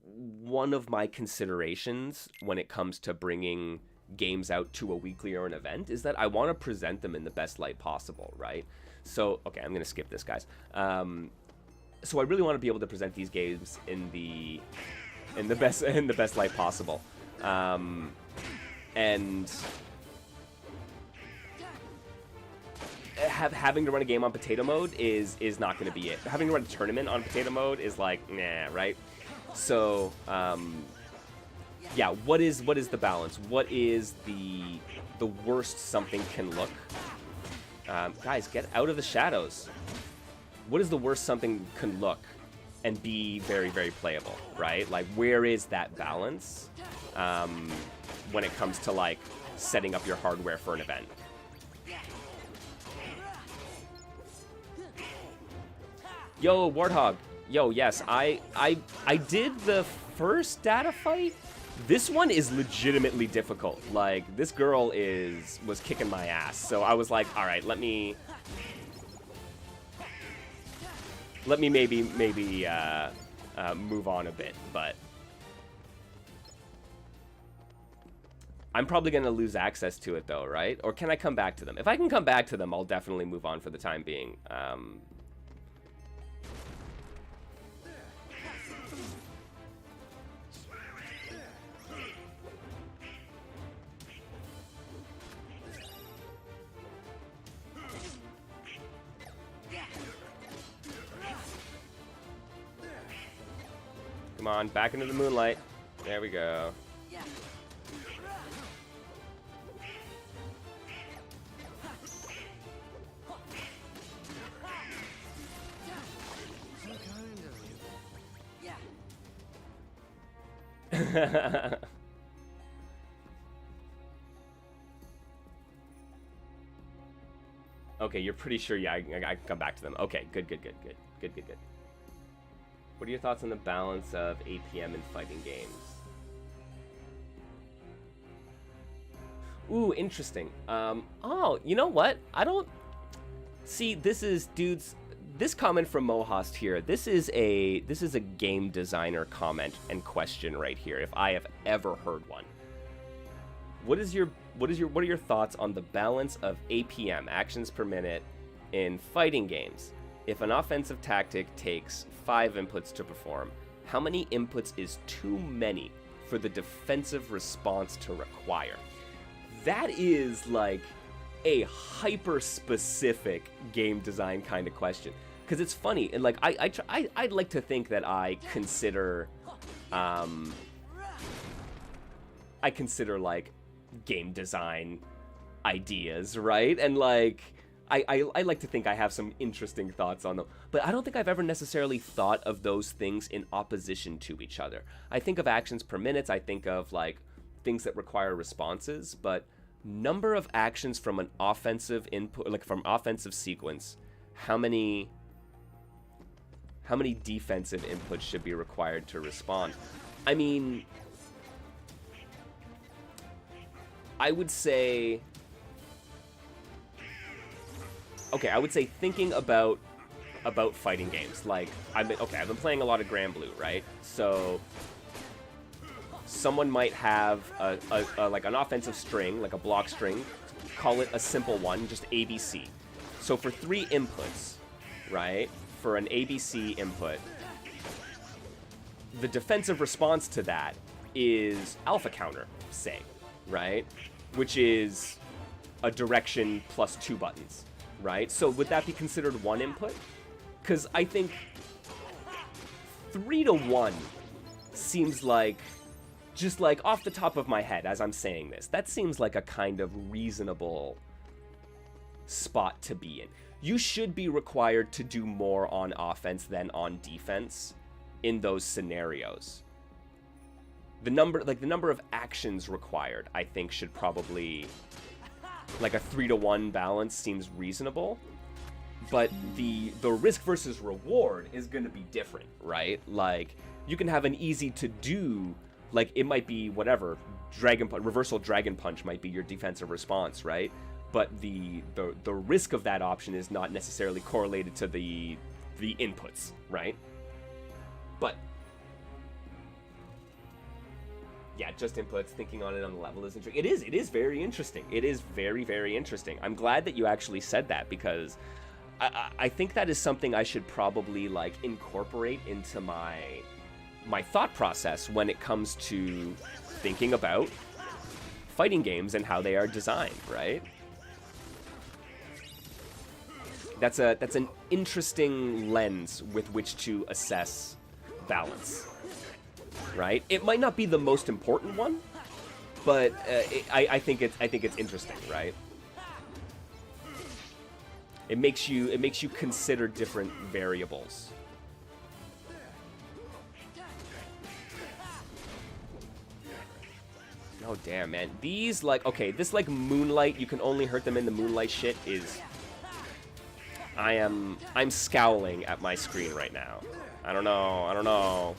one of my considerations when it comes to bringing games out to a weekly or an event is that I want to present them in the best light possible, right? So, okay, I'm going to skip this, guys. So I really want to be able to present these games in the best light possible. And having to run a game on potato mode is not going to be it. Having to run a tournament on potato mode is like, nah, right? So, yeah, what is the balance? What is the worst something can look? Guys, get out of the shadows. What is the worst something can look and be very, very playable, right? Like, where is that balance when it comes to, like, setting up your hardware for an event? Yo, Warthog. Yo, yes, I did the first data fight. This one is legitimately difficult. Like, this girl was kicking my ass. So I was like, all right, let me maybe move on a bit, but I'm probably going to lose access to it though, right? Or can I come back to them? If I can come back to them, I'll definitely move on for the time being. Come on, back into the moonlight. There we go. Okay, you're pretty sure, yeah, I can come back to them. Okay, good. What are your thoughts on the balance of APM in fighting games? Ooh, interesting. Oh, you know what? I don't... See, this is, dudes... This comment from Mohast here, this is a game designer comment and question right here, if I have ever heard one. What are your thoughts on the balance of APM, actions per minute, in fighting games? If an offensive tactic takes 5 inputs to perform, how many inputs is too many for the defensive response to require? That is like a hyper-specific game design kind of question. Because it's funny, and like I'd like to think that I consider like game design ideas, right? And like I like to think I have some interesting thoughts on them, but I don't think I've ever necessarily thought of those things in opposition to each other. I think of actions per minute, I think of like things that require responses, but number of actions from an offensive input, like from offensive sequence, how many defensive inputs should be required to respond? I mean, I would say, okay, I would say thinking about fighting games, like I've been playing a lot of Grand Blue, right? So someone might have a like an offensive string, like a block string, call it a simple one, just ABC. So for 3 inputs, right? For an ABC input, the defensive response to that is alpha counter, say, right? Which is a direction plus 2 buttons, right? So would that be considered 1 input? Because I think 3 to 1 seems like, just like off the top of my head as I'm saying this, that seems like a kind of reasonable spot to be in. You should be required to do more on offense than on defense in those scenarios. the number of actions required, I think, should probably, like a 3-to-1 balance seems reasonable. But the risk versus reward is going to be different, right? Like, you can have an easy to do, like, it might be whatever, reversal dragon punch might be your defensive response, right? But the risk of that option is not necessarily correlated to the inputs, right? But yeah, just inputs, thinking on it on the level is interesting. It is very interesting. It is very, very interesting. I'm glad that you actually said that, because I think that is something I should probably, like, incorporate into my thought process when it comes to thinking about fighting games and how they are designed, right? That's an interesting lens with which to assess balance, right? It might not be the most important one, but I think it's interesting, right? It makes you consider different variables. Oh damn, man. These, like, okay, this, like, moonlight, you can only hurt them in the moonlight shit is, I'm scowling at my screen right now. I don't know.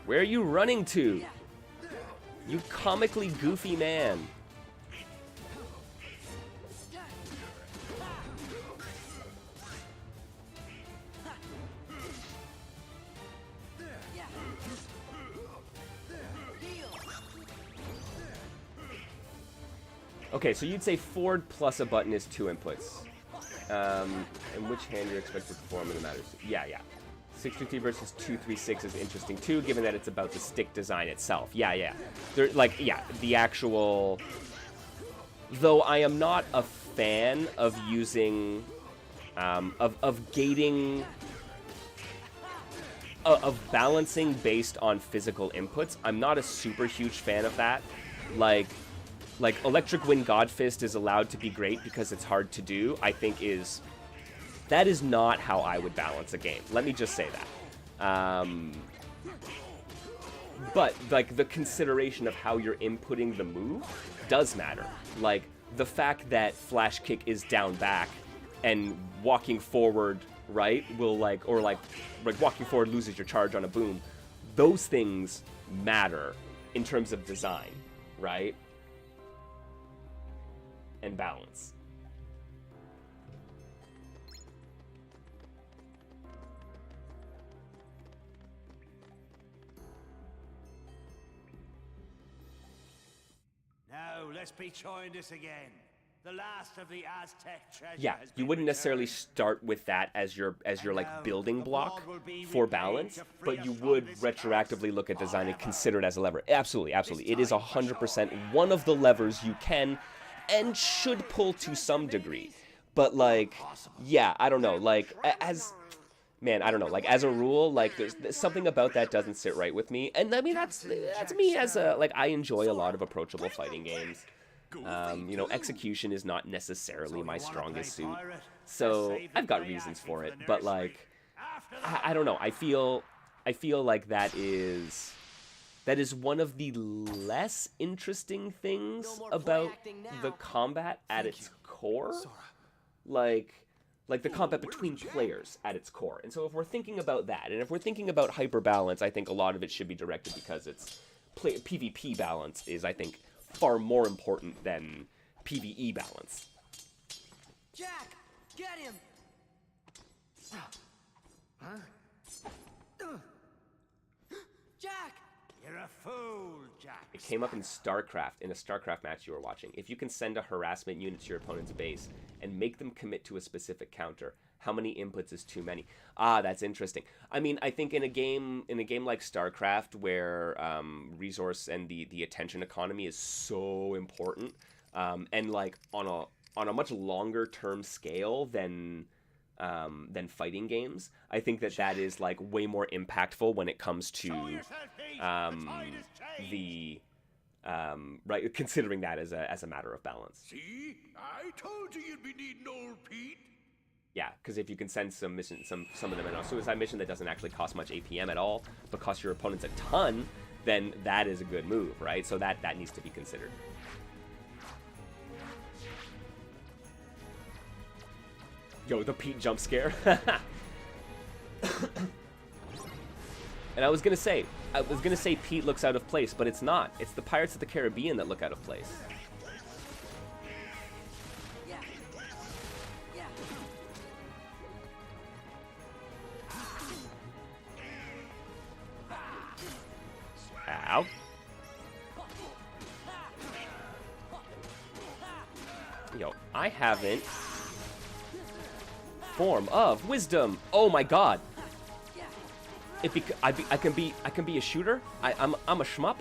Where are you running to? You comically goofy man. Okay, so you'd say forward plus a button is 2 inputs. And which hand you're expected to perform in the matters. Yeah. 650 versus 236 is interesting too, given that it's about the stick design itself. Yeah. The actual... Though I am not a fan of using... of gating... of balancing based on physical inputs. I'm not a super huge fan of that. Like Electric Wind Godfist is allowed to be great because it's hard to do, I think that is not how I would balance a game. Let me just say that. But, like, the consideration of how you're inputting the move does matter. Like, the fact that Flash Kick is down back and walking forward, right, will, like, or, like walking forward loses your charge on a boom. Those things matter in terms of design, right? And balance. Now, let's be trying this again. The last of the Aztec treasure. Yeah, has you been wouldn't necessarily returned. start with that as your like building block for balance, but you us would from this retroactively look at design and consider it as a lever. Absolutely. It is 100% one of the levers you can and should pull to some degree. But, like, yeah, I don't know, like, I don't know, like, as a rule, like, there's something about that doesn't sit right with me, and I mean, that's me as a, like, I enjoy a lot of approachable fighting games. You know, execution is not necessarily my strongest suit, so I've got reasons for it, but, like, I don't know, I feel like that is one of the less interesting things about the combat at its core. Like the combat between players at its core. And so if we're thinking about that, and if we're thinking about hyper balance, I think a lot of it should be directed because it's PvP balance is, I think, far more important than PvE balance. Jack, get him! Jack! You're a fool, Jack. It came up in StarCraft, in a StarCraft match you were watching. If you can send a harassment unit to your opponent's base and make them commit to a specific counter, how many inputs is too many? Ah, that's interesting. I mean, I think in a game like StarCraft, where resource and the attention economy is so important, and like on a much longer term scale than fighting games, I think that is like way more impactful when it comes to right, considering that as a matter of balance. See? I told you you'd be needing old Pete. Yeah, because if you can send some of them in a suicide mission that doesn't actually cost much APM at all, but costs your opponents a ton, then that is a good move, right? So that needs to be considered. Yo, the Pete jump scare. And I was gonna say Pete looks out of place, but it's not. It's the Pirates of the Caribbean that look out of place. Ow. Yo, I haven't. Form of wisdom. Oh my god. I can be a shooter. I'm a shmup.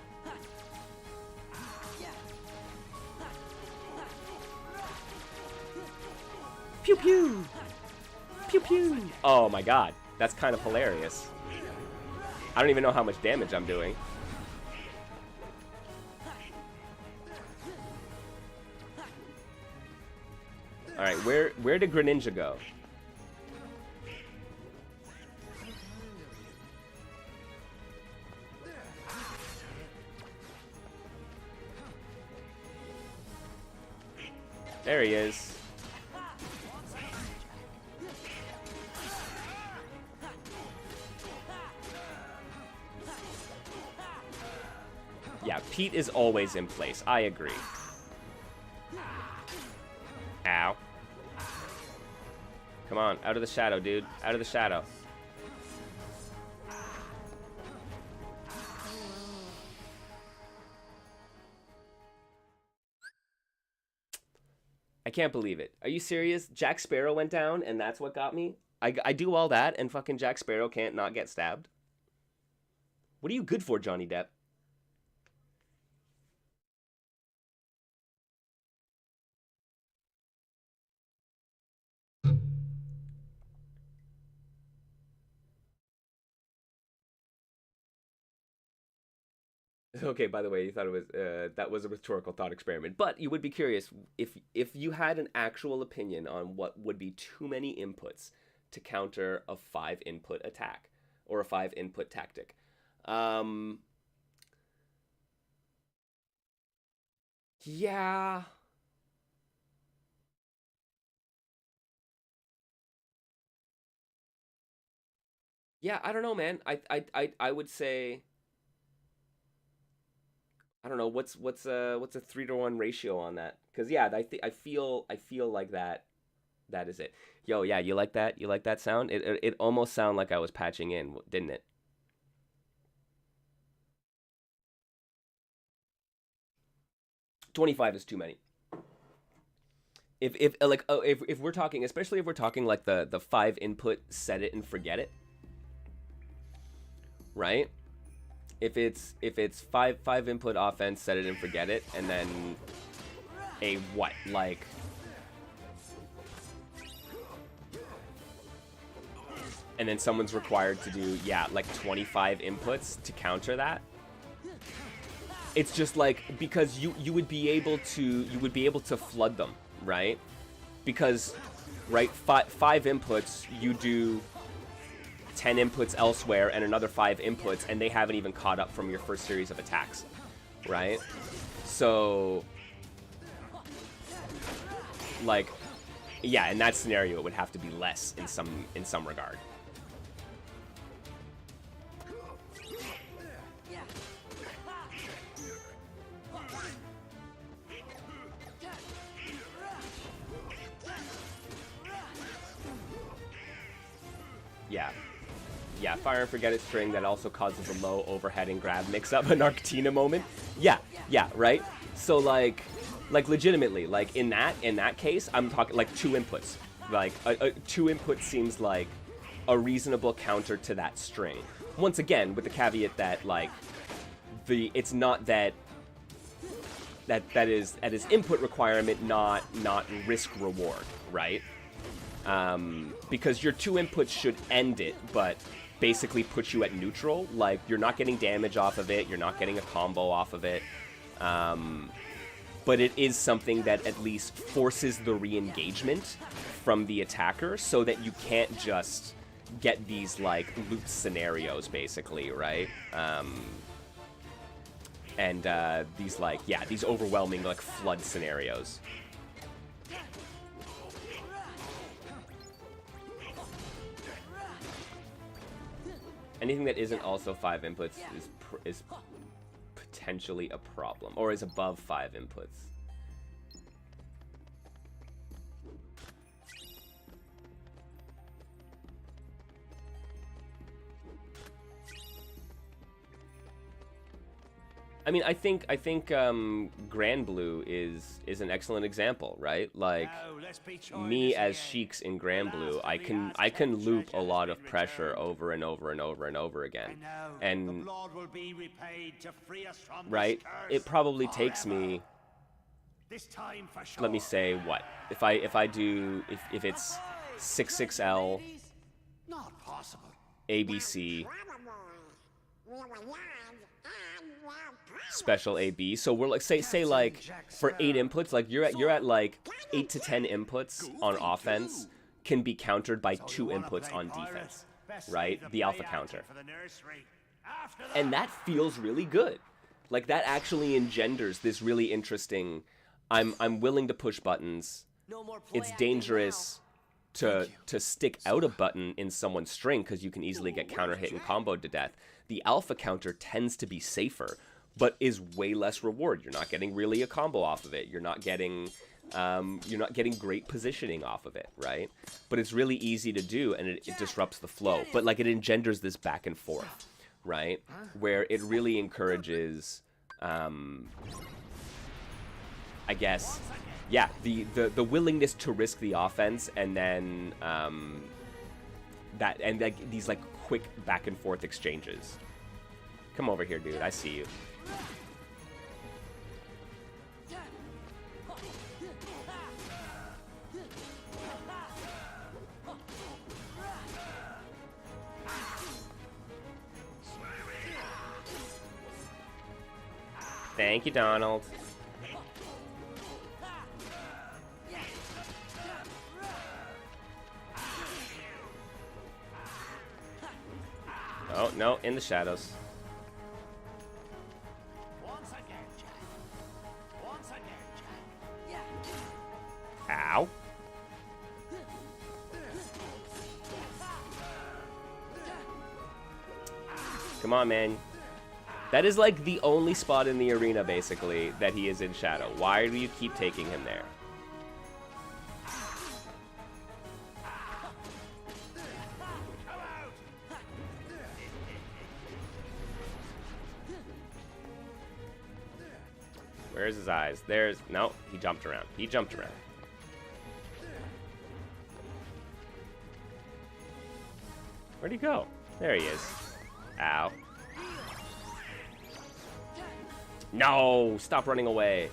Pew pew. Pew pew. Oh my god. That's kind of hilarious. I don't even know how much damage I'm doing. All right, where did Greninja go? There he is. Yeah, Pete is always in place. I agree. Ow. Come on, out of the shadow, dude. Out of the shadow. I can't believe it. Are you serious? Jack Sparrow went down and that's what got me? I do all that and fucking Jack Sparrow can't not get stabbed? What are you good for, Johnny Depp? Okay, by the way, you thought it was that was a rhetorical thought experiment, but you would be curious if you had an actual opinion on what would be too many inputs to counter a 5-input attack or a 5-input tactic. Yeah. Yeah, I don't know, man. I would say I don't know what's a 3-to-1 ratio on that? Because yeah, I feel like that is it. Yo, yeah, you like that? You like that sound? It almost sounded like I was patching in, didn't it? $25 is too many. If we're talking, especially if we're talking like the 5-input set it and forget it, right? If it's 5-input offense, set it and forget it, and then a what, like and then someone's required to do, yeah, like 25 inputs to counter that. It's just like, because you would be able to flood them, right? Because, right, five inputs, you do 10 inputs elsewhere and another 5 inputs, and they haven't even caught up from your first series of attacks, right? So, like, yeah, in that scenario, it would have to be less in some regard. Yeah, fire and forget it string that also causes a low overhead and grab mix-up, an Arctina moment. Yeah, right? So, like legitimately, like, in that case, I'm talking, like, 2 inputs. Like, 2 inputs seems like a reasonable counter to that string. Once again, with the caveat that, like, it's not that is input requirement, not risk reward, right? Because your 2 inputs should end it, but basically put you at neutral. Like, you're not getting damage off of it, you're not getting a combo off of it. but it is something that at least forces the re-engagement from the attacker so that you can't just get these, like, loot scenarios, basically, right? These, like, yeah, these overwhelming, like, flood scenarios. Anything that isn't also 5 inputs is potentially a problem, or is above 5 inputs. I mean, I think Grand Blue is an excellent example, right? Like, me as Sheiks in Grand Blue, I can loop a lot of pressure over and over and over and over again, and right, it probably takes me. Let me say what if it's 66L ABC special AB. So we're like say like for 8 inputs, like you're at like 8 to 10 inputs on offense can be countered by 2 inputs on defense, right? The alpha counter. And that feels really good. Like that actually engenders this really interesting I'm willing to push buttons. It's dangerous to stick out a button in someone's string because you can easily get counter hit and comboed to death. The alpha counter tends to be safer, but is way less reward. You're not getting really a combo off of it. You're not getting great positioning off of it, right? But it's really easy to do, and it disrupts the flow. But like it engenders this back and forth, right? Where it really encourages, I guess, yeah, the willingness to risk the offense, and then like these like quick back and forth exchanges. Come over here, dude. I see you. Thank you, Donald. Oh, no, in the shadows. Ow. Come on, man. That is like the only spot in the arena, basically, that he is in shadow. Why do you keep taking him there? Where's his eyes? There's... No, he jumped around. He jumped around. Where'd he go? There he is. Ow. No! Stop running away.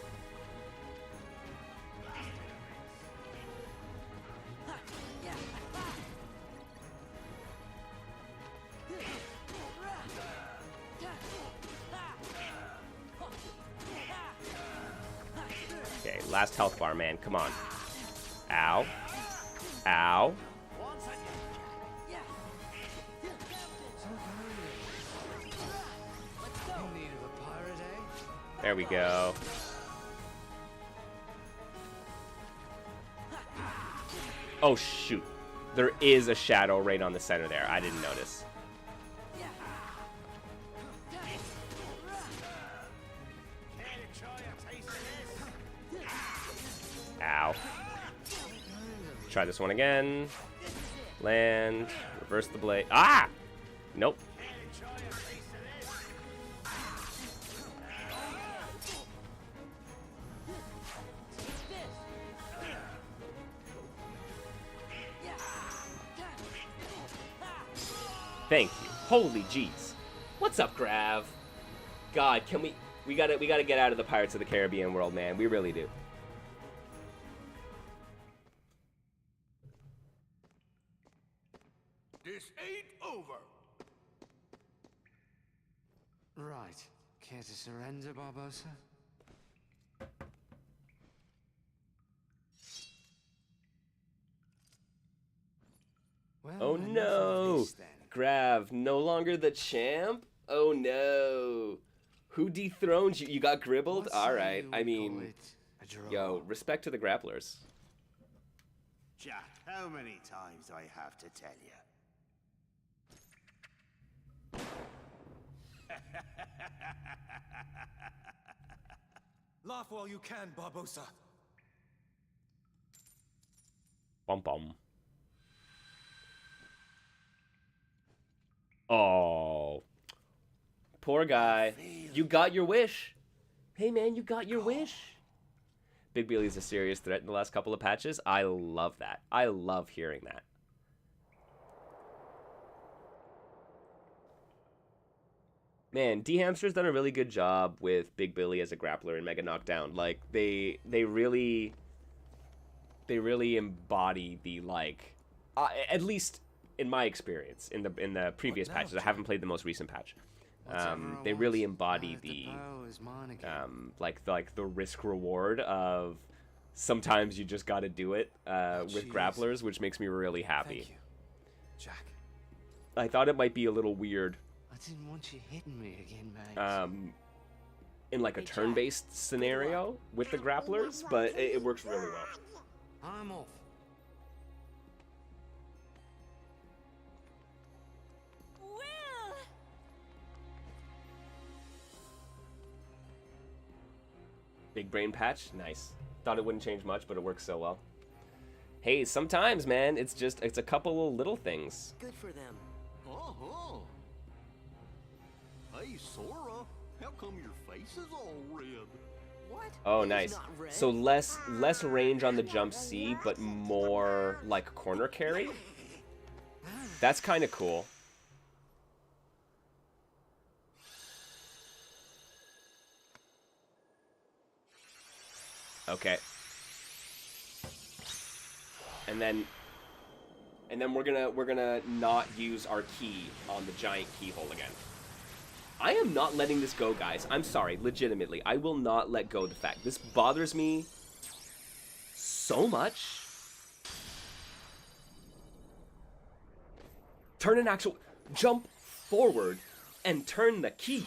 Okay, last health bar, man. Come on. Ow. Ow. There we go. Oh, shoot. There is a shadow right on the center there. I didn't notice. Ow. Try this one again. Land. Reverse the blade. Ah! Nope. Thank you. Holy jeez. What's up, Grav? God, can we gotta get out of the Pirates of the Caribbean world, man. We really do. This ain't over. Right. Care to surrender, Barbosa? no longer the champ? Oh no. Who dethroned you? You got gribbled? Alright, I mean, yo, respect to the grapplers. Jack, how many times do I have to tell you? Laugh while you can, Barbosa. Bum bum. Oh. Poor guy. You got your wish. Hey man, you got your wish. Big Billy's a serious threat in the last couple of patches. I love that. I love hearing that. Man, D-Hamster's done a really good job with Big Billy as a grappler in Mega Knockdown. Like, they really embody the, like, at least in my experience, in the previous patches. I haven't played the most recent patch. They really embody the like the risk reward of sometimes you just got to do it with grapplers, which makes me really happy. Thank you, Jack. I thought it might be a little weird. I didn't want you hitting me again, mate. In like a turn-based scenario with the grapplers, but it works really well. I'm off. Will! Big brain patch, nice. Thought it wouldn't change much, but it works so well. Hey, sometimes, man, it's a couple of little things. Good for them. Uh-huh. Hey, Sora, how come your face is all red? What? Oh, It is nice. not red. So less range on the jump C, but more like corner carry. That's kind of cool. Okay. And then we're gonna not use our key on the giant keyhole again. I am not letting this go, guys. I'm sorry, legitimately. I will not let go of the fact. This bothers me so much. Turn an actual... Jump forward and turn the key.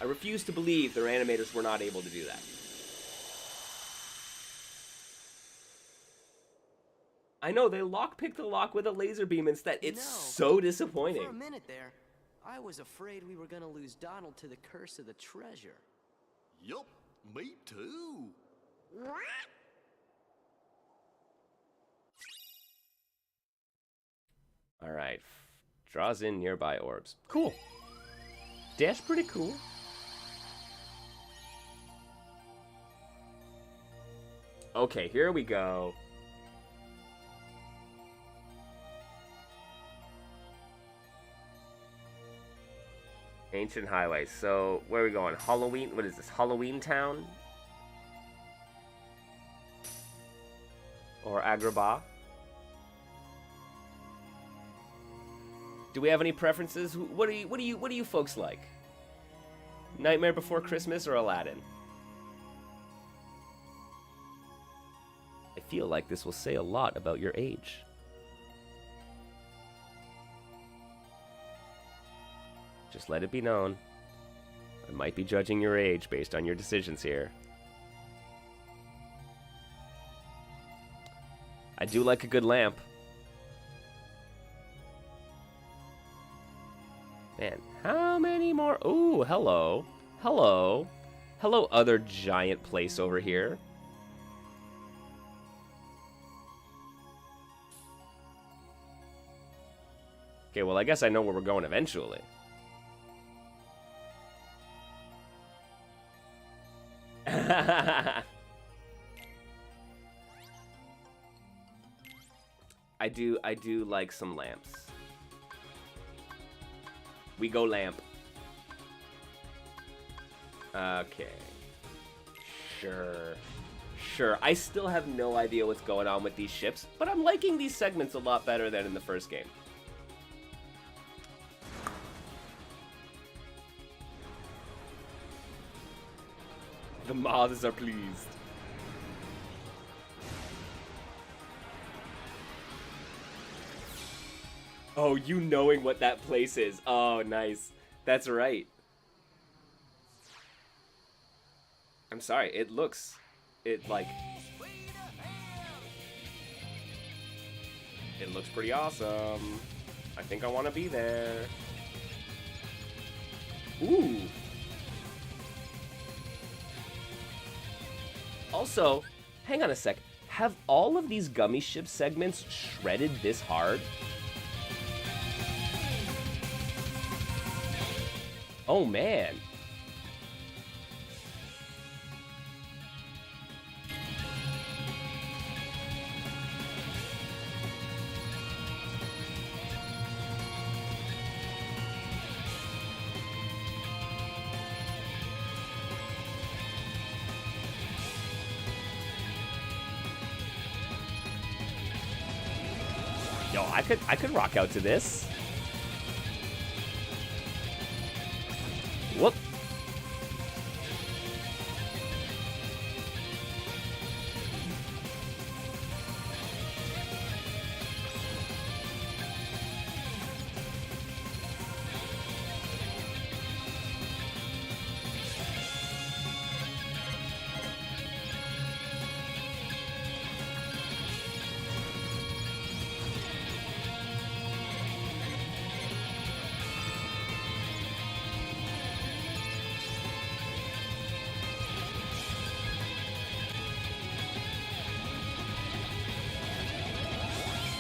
I refuse to believe their animators were not able to do that. I know, they lockpicked the lock with a laser beam instead. It's so disappointing. For a minute there, I was afraid we were gonna lose Donald to the curse of the treasure. Yup, me too. Alright. Draws in nearby orbs. Cool. That's pretty cool. Okay, here we go. Ancient highway. So, where are we going? Halloween? What is this? Halloween Town? Or Agrabah? Do we have any preferences? What do you folks like? Nightmare Before Christmas or Aladdin? I feel like this will say a lot about your age. Just let it be known. I might be judging your age based on your decisions here. I do like a good lamp. Man, how many more? Ooh, hello. Hello. Hello, other giant place over here. Okay, well, I guess I know where we're going eventually. I do like some lamps. We go lamp. Okay. Sure. Sure. I still have no idea what's going on with these ships, but I'm liking these segments a lot better than in the first game. The moths are pleased. Oh, you knowing what that place is. Oh, nice. That's right. I'm sorry, it looks... It, like... It looks pretty awesome. I think I want to be there. Ooh. Also, hang on a sec. Have all of these gummy ship segments shredded this hard? Oh, man. Yo, I could rock out to this. Whoop.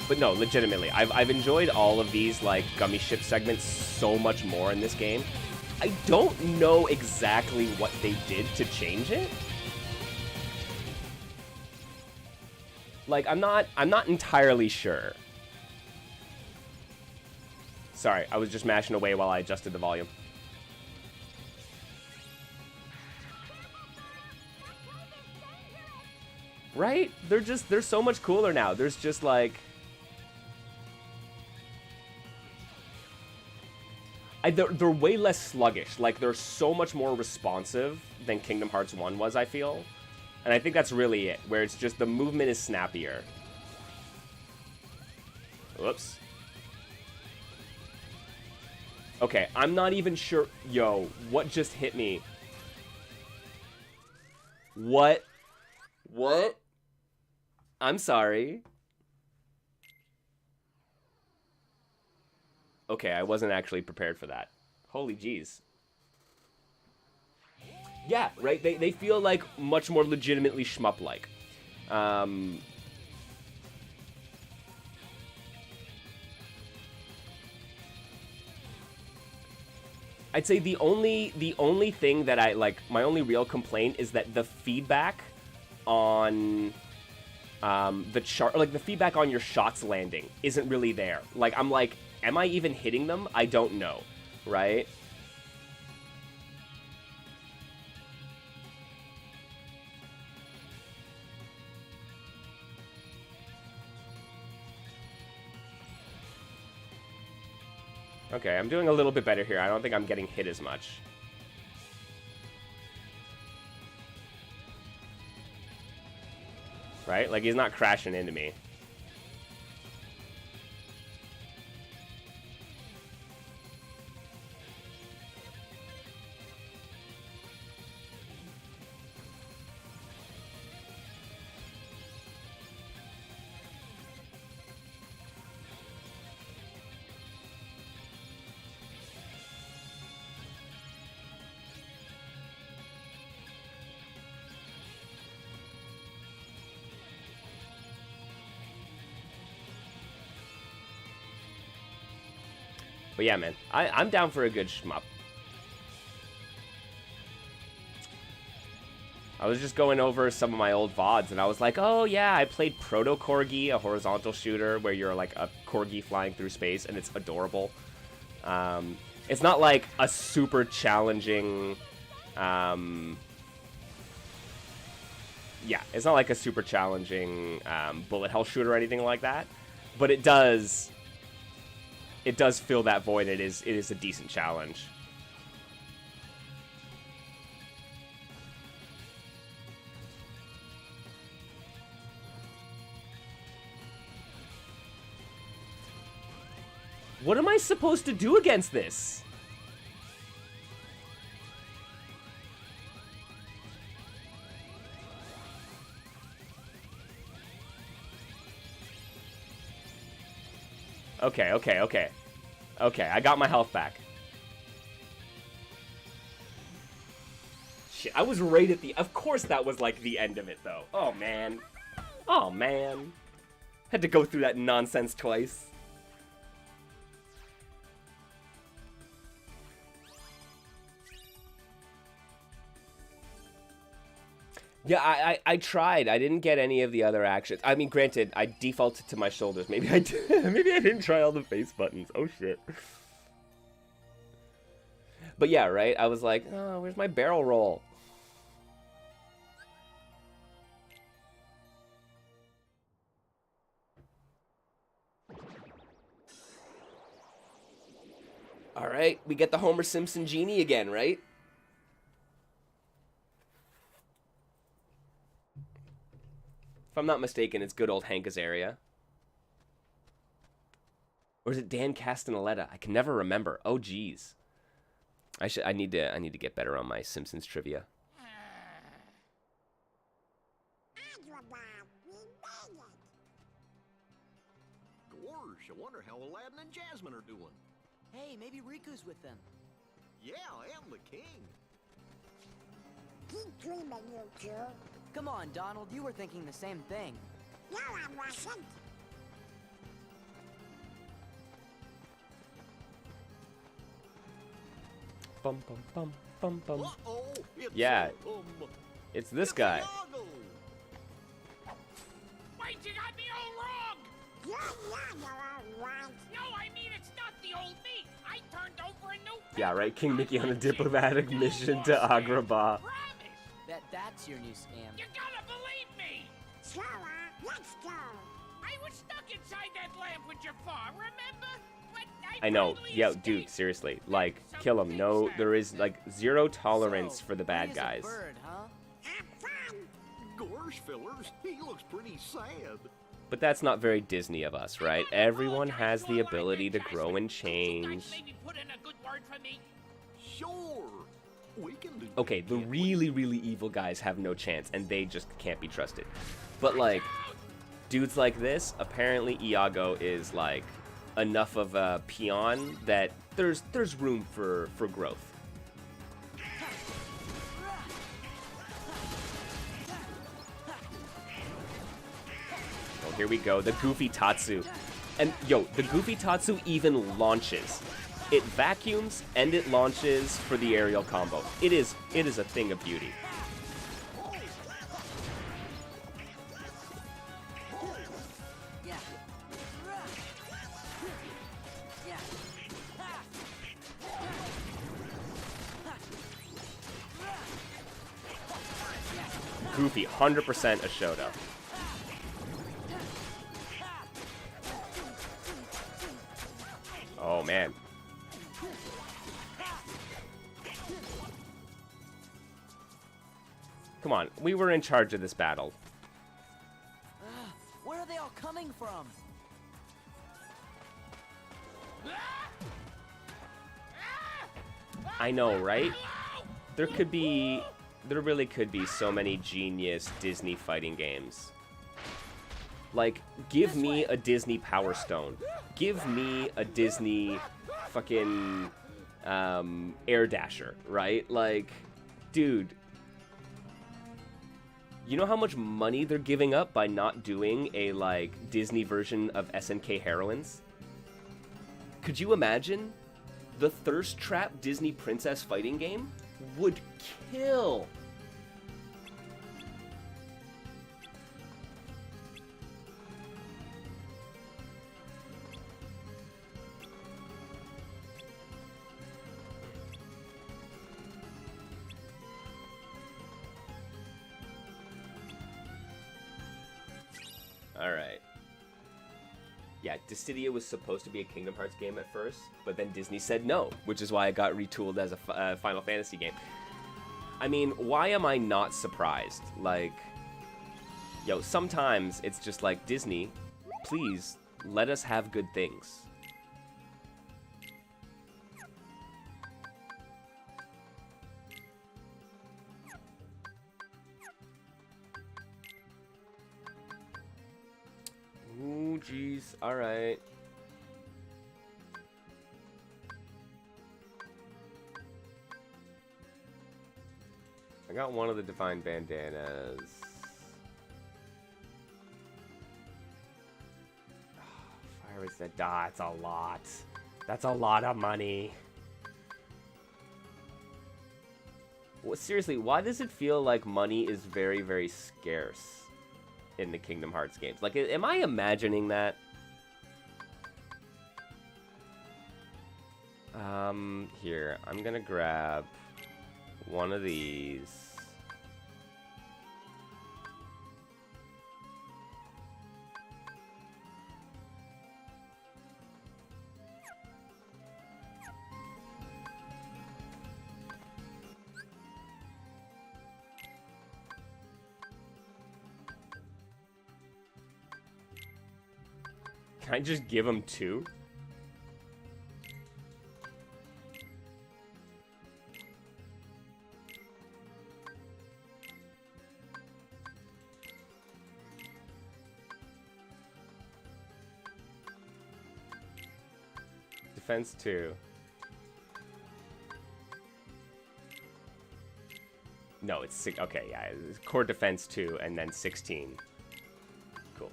But no, legitimately, I've enjoyed all of these, like, gummy ship segments so much more in this game. I don't know exactly what they did to change it. Like, I'm not entirely sure. Sorry, I was just mashing away while I adjusted the volume. Right? They're so much cooler now. There's just, like... They're way less sluggish. Like, they're so much more responsive than Kingdom Hearts 1 was, I feel. And I think that's really it, where it's just the movement is snappier. Whoops. Okay, I'm not even sure... Yo, what just hit me? What? What? I'm sorry. Okay, I wasn't actually prepared for that. Holy jeez. Yeah, right? They feel like much more legitimately shmup-like. I'd say the only thing that I, like, my only real complaint is that the feedback on the feedback on your shots landing isn't really there. Like, I'm like, am I even hitting them? I don't know, right? Okay, I'm doing a little bit better here. I don't think I'm getting hit as much. Right? Like, he's not crashing into me. But yeah, man, I'm down for a good shmup. I was just going over some of my old VODs, and I was like, oh yeah, I played Proto Corgi, a horizontal shooter where you're like a corgi flying through space, and it's adorable. It's not like a super challenging... yeah, it's not like a super challenging bullet hell shooter or anything like that, but it does fill that void. It is a decent challenge. What am I supposed to do against this? Okay, okay, okay. Okay, I got my health back. Shit, I was right at the... Of course that was, like, the end of it, though. Oh, man. Oh, man. Had to go through that nonsense twice. Yeah, I tried. I didn't get any of the other actions. I mean, granted, I defaulted to my shoulders. Maybe I did. Maybe I didn't try all the face buttons. Oh, shit. But yeah, right? I was like, oh, where's my barrel roll? All right, we get the Homer Simpson genie again, right? If I'm not mistaken, it's good old Hank Azaria. Or is it Dan Castellaneta? I can never remember. Oh, geez. I need to get better on my Simpsons trivia. Gosh, I wonder how Aladdin and Jasmine are doing. Hey, maybe Riku's with them. Yeah, I am the king. Keep dreaming, you two. Come on, Donald, you were thinking the same thing. No, I wasn't. Bum bum bum bum bum. Uh-oh, Yeah, it's this guy. Iago. Wait, you got me all wrong! You're all right. No, I mean, it's not the old me. I turned over a new... Yeah, right. King Mickey on a diplomatic mission to Agrabah. Promise! That's your new scam. You gotta believe me! So, let's go. I was stuck inside that lamp with Jafar, remember? But I know. finally Yo, escaped. dude, seriously. Like, kill him. No, there is, like, zero tolerance So, for the he bad is a guys. bird, huh? Have fun. Gorsh, fellers, he looks pretty sad. But that's not very Disney of us, right? Everyone has the ability to grow and change. Maybe put in a good word for me. Sure, we can do Okay, that, the can't we? really, really evil guys have no chance, and they just can't be trusted. But, like, dudes like this, apparently Iago is, like, enough of a peon that there's room for growth. Oh, here we go, the Goofy Tatsu. And, yo, the Goofy Tatsu even launches. It vacuums, and it launches for the aerial combo. It is a thing of beauty. Yeah. Yeah. Goofy, 100% a Shoto. Oh, man. Come on, we were in charge of this battle. Where are they all coming from? I know, right? There really could be so many genius Disney fighting games. Like, give me a Disney Power Stone. Give me a Disney fucking Air Dasher, right? Like, dude. You know how much money they're giving up by not doing a, like, Disney version of SNK Heroines? Could you imagine? The Thirst Trap Disney Princess fighting game would kill. Alright. Yeah, Dissidia was supposed to be a Kingdom Hearts game at first, but then Disney said no, which is why it got retooled as a Final Fantasy game. I mean, why am I not surprised? Like, yo, sometimes it's just like, Disney, please, let us have good things. jeez. All right. I got one of the divine bandanas. Fire is that. That's a lot. That's a lot of money. Well, seriously, why does it feel like money is very, very scarce in the Kingdom Hearts games? Like, am I imagining that? Here, I'm gonna grab one of these. Can I just give him 2? Defense 2. No, it's 6. Okay, yeah. It's core defense 2 and then 16. Cool.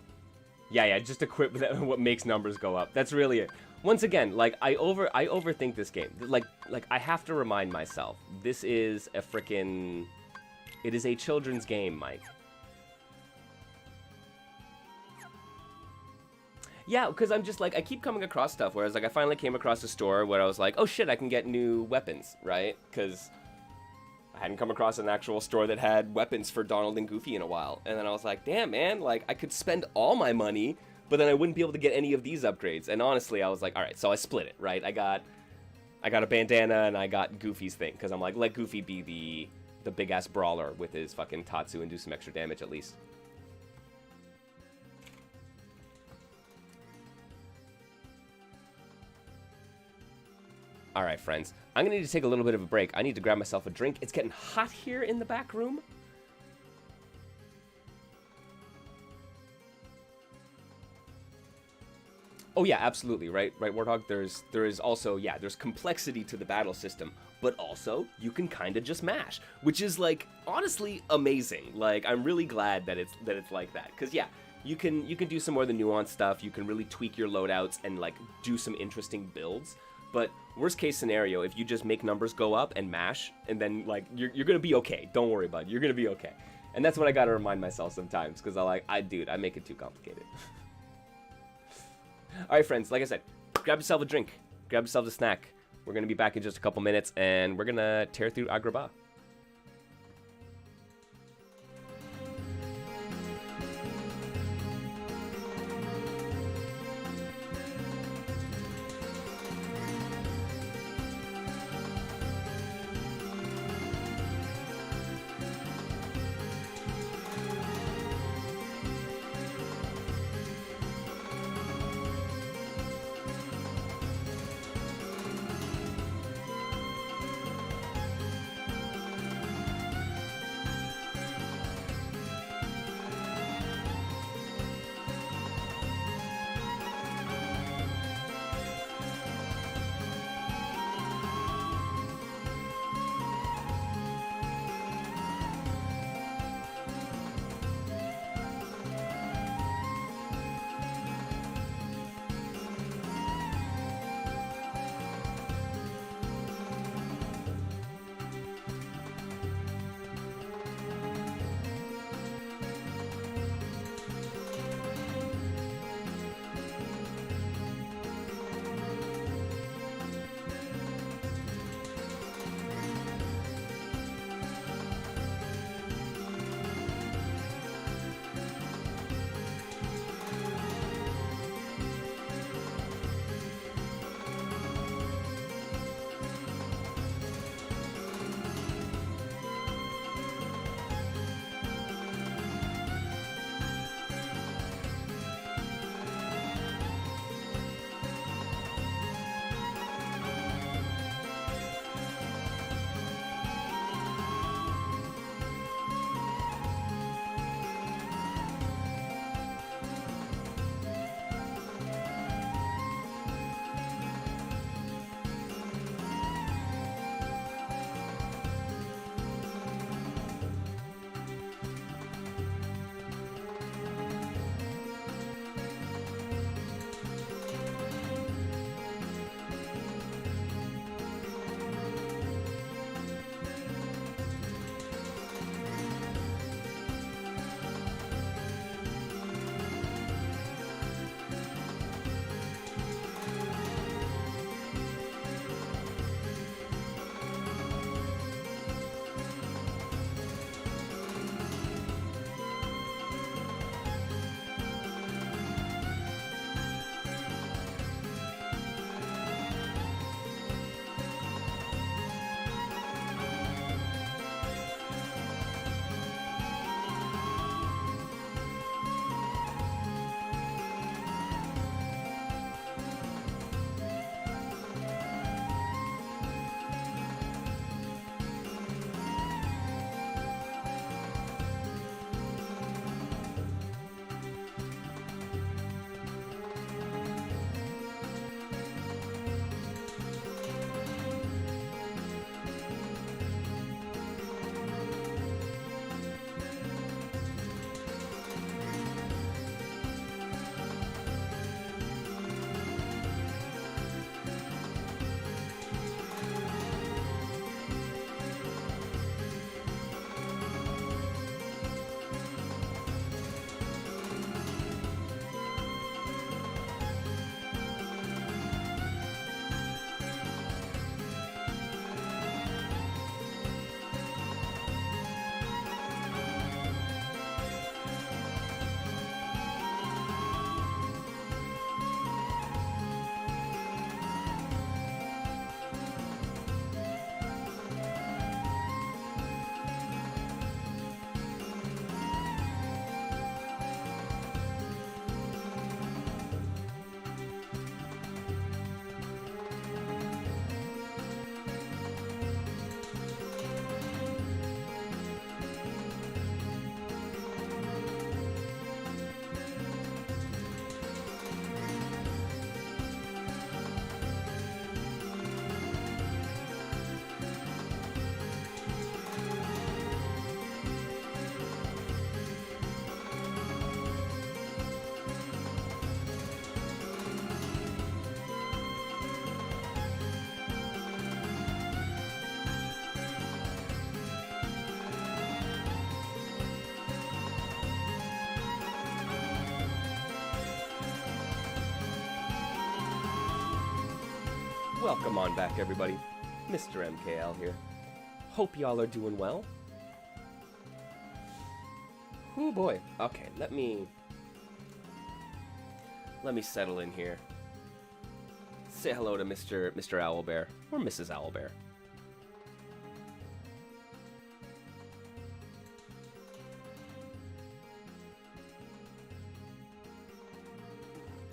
Yeah, just equip what makes numbers go up. That's really it. Once again, like I overthink this game. Like I have to remind myself, this is a frickin', it is a children's game, Mike. Yeah, because I'm just like, I keep coming across stuff, whereas like I finally came across a store where I was like, oh shit, I can get new weapons, right? Because I hadn't come across an actual store that had weapons for Donald and Goofy in a while. And then I was like, damn, man, like I could spend all my money, but then I wouldn't be able to get any of these upgrades. And honestly, I was like, all right, so I split it, right? I got a bandana and I got Goofy's thing, because I'm like, let Goofy be the big ass brawler with his fucking Tatsu and do some extra damage at least. All right, friends. I'm going to need to take a little bit of a break. I need to grab myself a drink. It's getting hot here in the back room. Oh, yeah, absolutely. Right, Warthog? There is also, yeah, there's complexity to the battle system. But also, you can kind of just mash. Which is, like, honestly amazing. Like, I'm really glad that it's like that. Because, yeah, you can do some more of the nuanced stuff. You can really tweak your loadouts and, like, do some interesting builds. But worst case scenario, if you just make numbers go up and mash, and then like you're gonna be okay. Don't worry, bud. You're gonna be okay. And that's what I gotta remind myself sometimes, because I make it too complicated. All right, friends. Like I said, grab yourself a drink, grab yourself a snack. We're gonna be back in just a couple minutes, and we're gonna tear through Agrabah. Welcome on back, everybody. MrMKL here. Hope y'all are doing well. Oh boy. Okay, let me settle in here. Say hello to Mr. Owlbear or Mrs. Owlbear.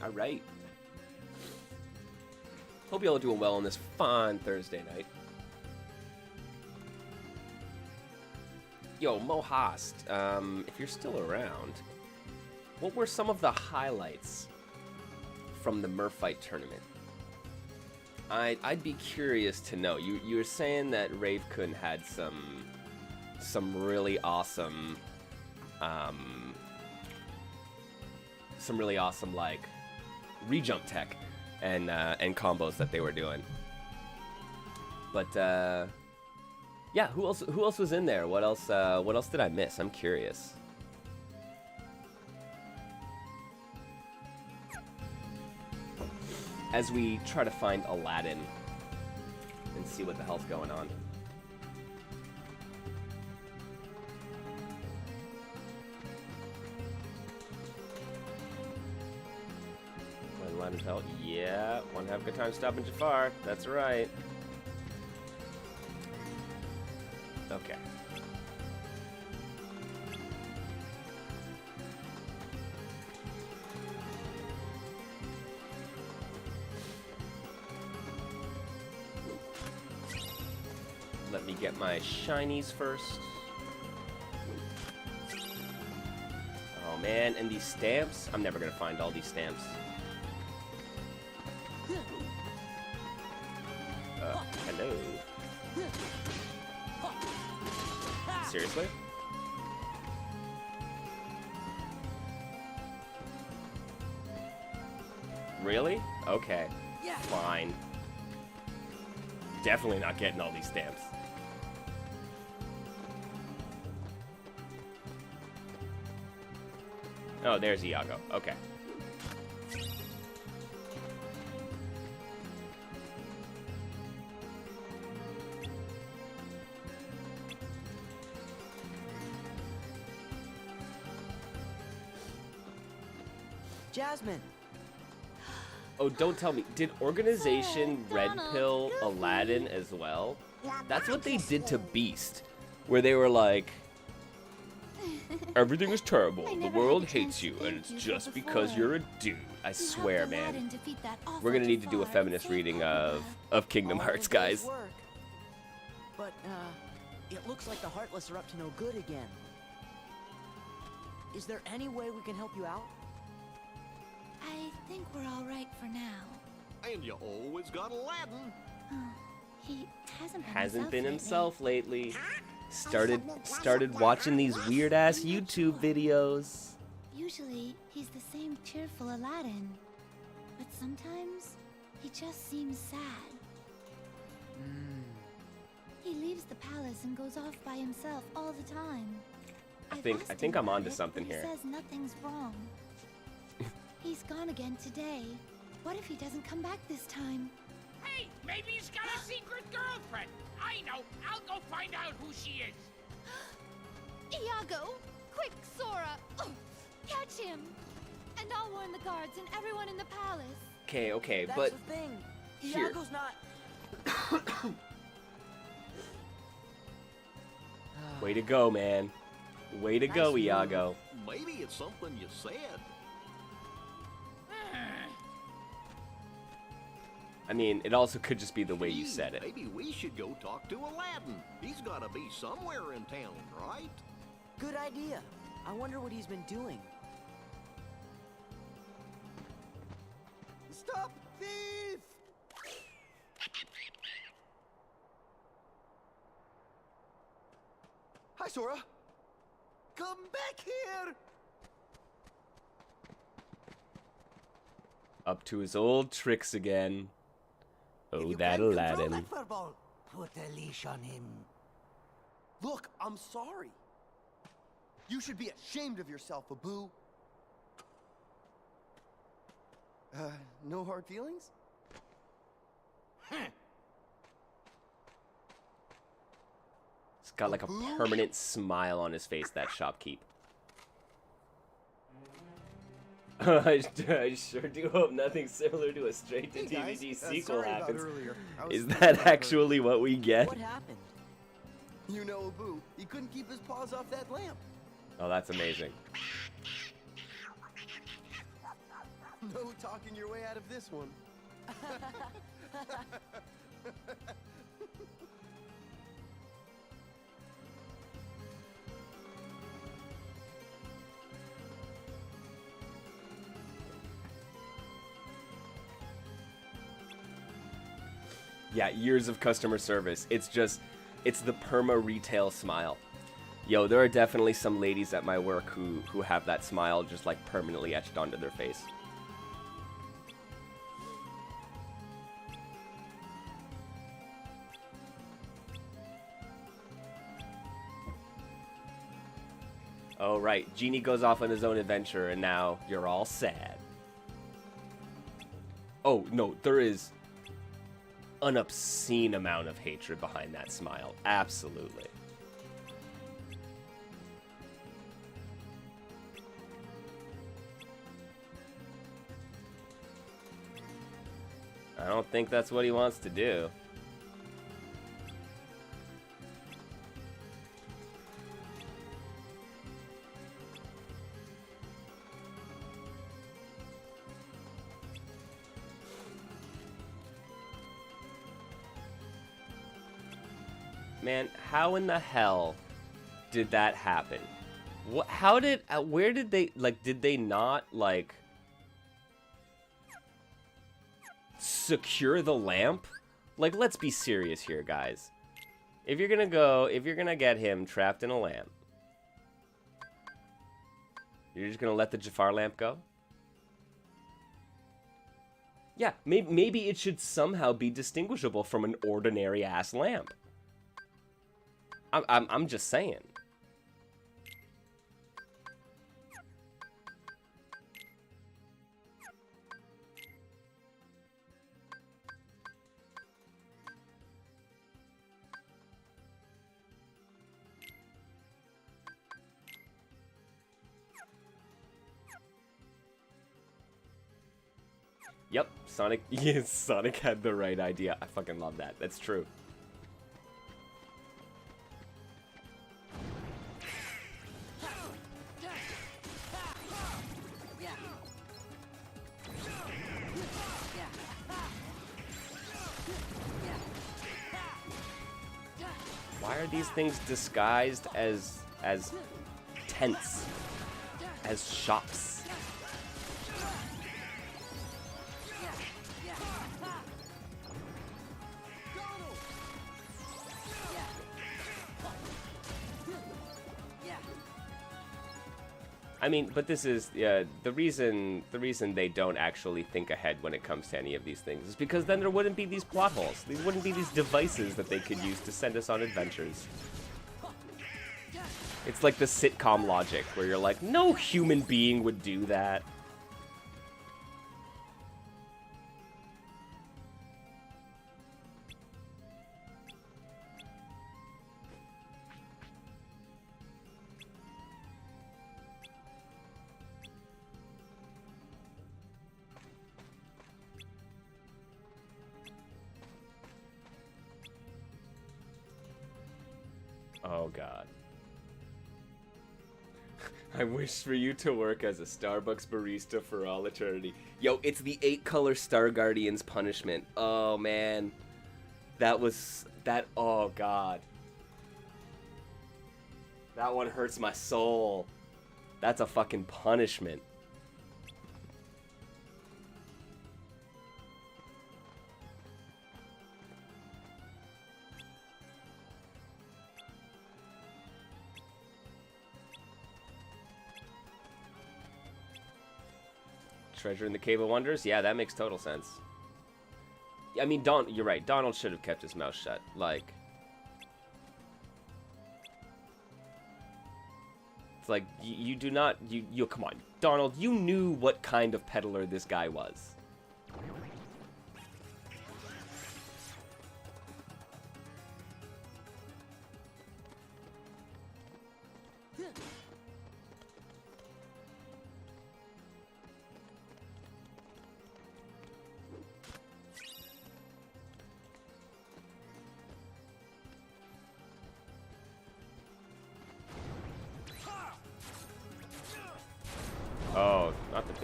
All right. Hope y'all are doing well on this fine Thursday night. Yo, Mohast, if you're still around, what were some of the highlights from the Murfight tournament? I'd be curious to know. You were saying that Ravekun had some really awesome like rejump tech and combos that they were doing. But yeah, who else was in there? What else did I miss? I'm curious. As we try to find Aladdin and see what the hell's going on. Aladdin's hell. Yeah, one have a good time stopping Jafar. That's right. Okay. Let me get my shinies first. Oh man, and these stamps? I'm never gonna find all these stamps. Hello. Seriously? Really? Okay. Fine. Definitely not getting all these stamps. Oh, there's Iago. Okay. Jasmine. Oh, don't tell me. Did Organization Red Pill Aladdin as well? That's what they did to Beast. Where they were like, everything is terrible, the world hates you, and it's just because you're a dude. I swear, man. We're gonna need to do a feminist reading of Kingdom Hearts, guys. But, it looks like the Heartless are up to no good again. Is there any way we can help you out? I think we're all right for now. And you always got Aladdin. He hasn't been himself lately. Started watching these weird ass YouTube videos. Usually he's the same cheerful Aladdin, but sometimes he just seems sad. He leaves the palace and goes off by himself all the time. I think I'm onto something here. He says nothing's wrong. He's gone again today. What if he doesn't come back this time? Hey, maybe he's got a secret girlfriend. I know. I'll go find out who she is. Iago! Quick, Sora! Oh, catch him! And I'll warn the guards and everyone in the palace. Okay, That's but the thing. here. Iago's not... Way to go, man. Way to go, Iago. Maybe it's something you said. I mean, it also could just be the way you said it. Maybe we should go talk to Aladdin. He's got to be somewhere in town, right? Good idea. I wonder what he's been doing. Stop, thief! Hi, Sora. Come back here! Up to his old tricks again. Oh, that Aladdin. Put a leash on him. Look, I'm sorry. You should be ashamed of yourself, Abu. No hard feelings? got like a permanent smile on his face, that shopkeep. I sure do hope nothing similar to a straight-to-DVD sequel happens. Is that actually what we get? What happened? You know, Abu, he couldn't keep his paws off that lamp. Oh, that's amazing. No talking your way out of this one. Yeah, years of customer service. It's the perma retail smile. Yo, there are definitely some ladies at my work who have that smile just like permanently etched onto their face. Oh, right. Genie goes off on his own adventure, and now you're all sad. Oh, no, there is an obscene amount of hatred behind that smile. Absolutely. I don't think that's what he wants to do. Man, how in the hell did that happen? What? How did? Where did they? Like, did they not like secure the lamp? Like, let's be serious here, guys. If you're gonna get him trapped in a lamp, you're just gonna let the Jafar lamp go? Yeah, maybe it should somehow be distinguishable from an ordinary ass lamp. I'm just saying. Yep, Sonic. Yes, Sonic had the right idea. I fucking love that. That's true. Why are these things disguised as tents, as shops? I mean, but this is the reason they don't actually think ahead when it comes to any of these things is because then there wouldn't be these plot holes. There wouldn't be these devices that they could use to send us on adventures. It's like the sitcom logic where you're like, no human being would do that. Oh, God. I wish for you to work as a Starbucks barista for all eternity. Yo, it's the 8-color Star Guardian's punishment. Oh, man. Oh, God. That one hurts my soul. That's a fucking punishment. Treasure in the Cave of Wonders? Yeah, that makes total sense. I mean, you're right. Donald should have kept his mouth shut. Like, it's like, you do not, you come on. Donald, you knew what kind of peddler this guy was.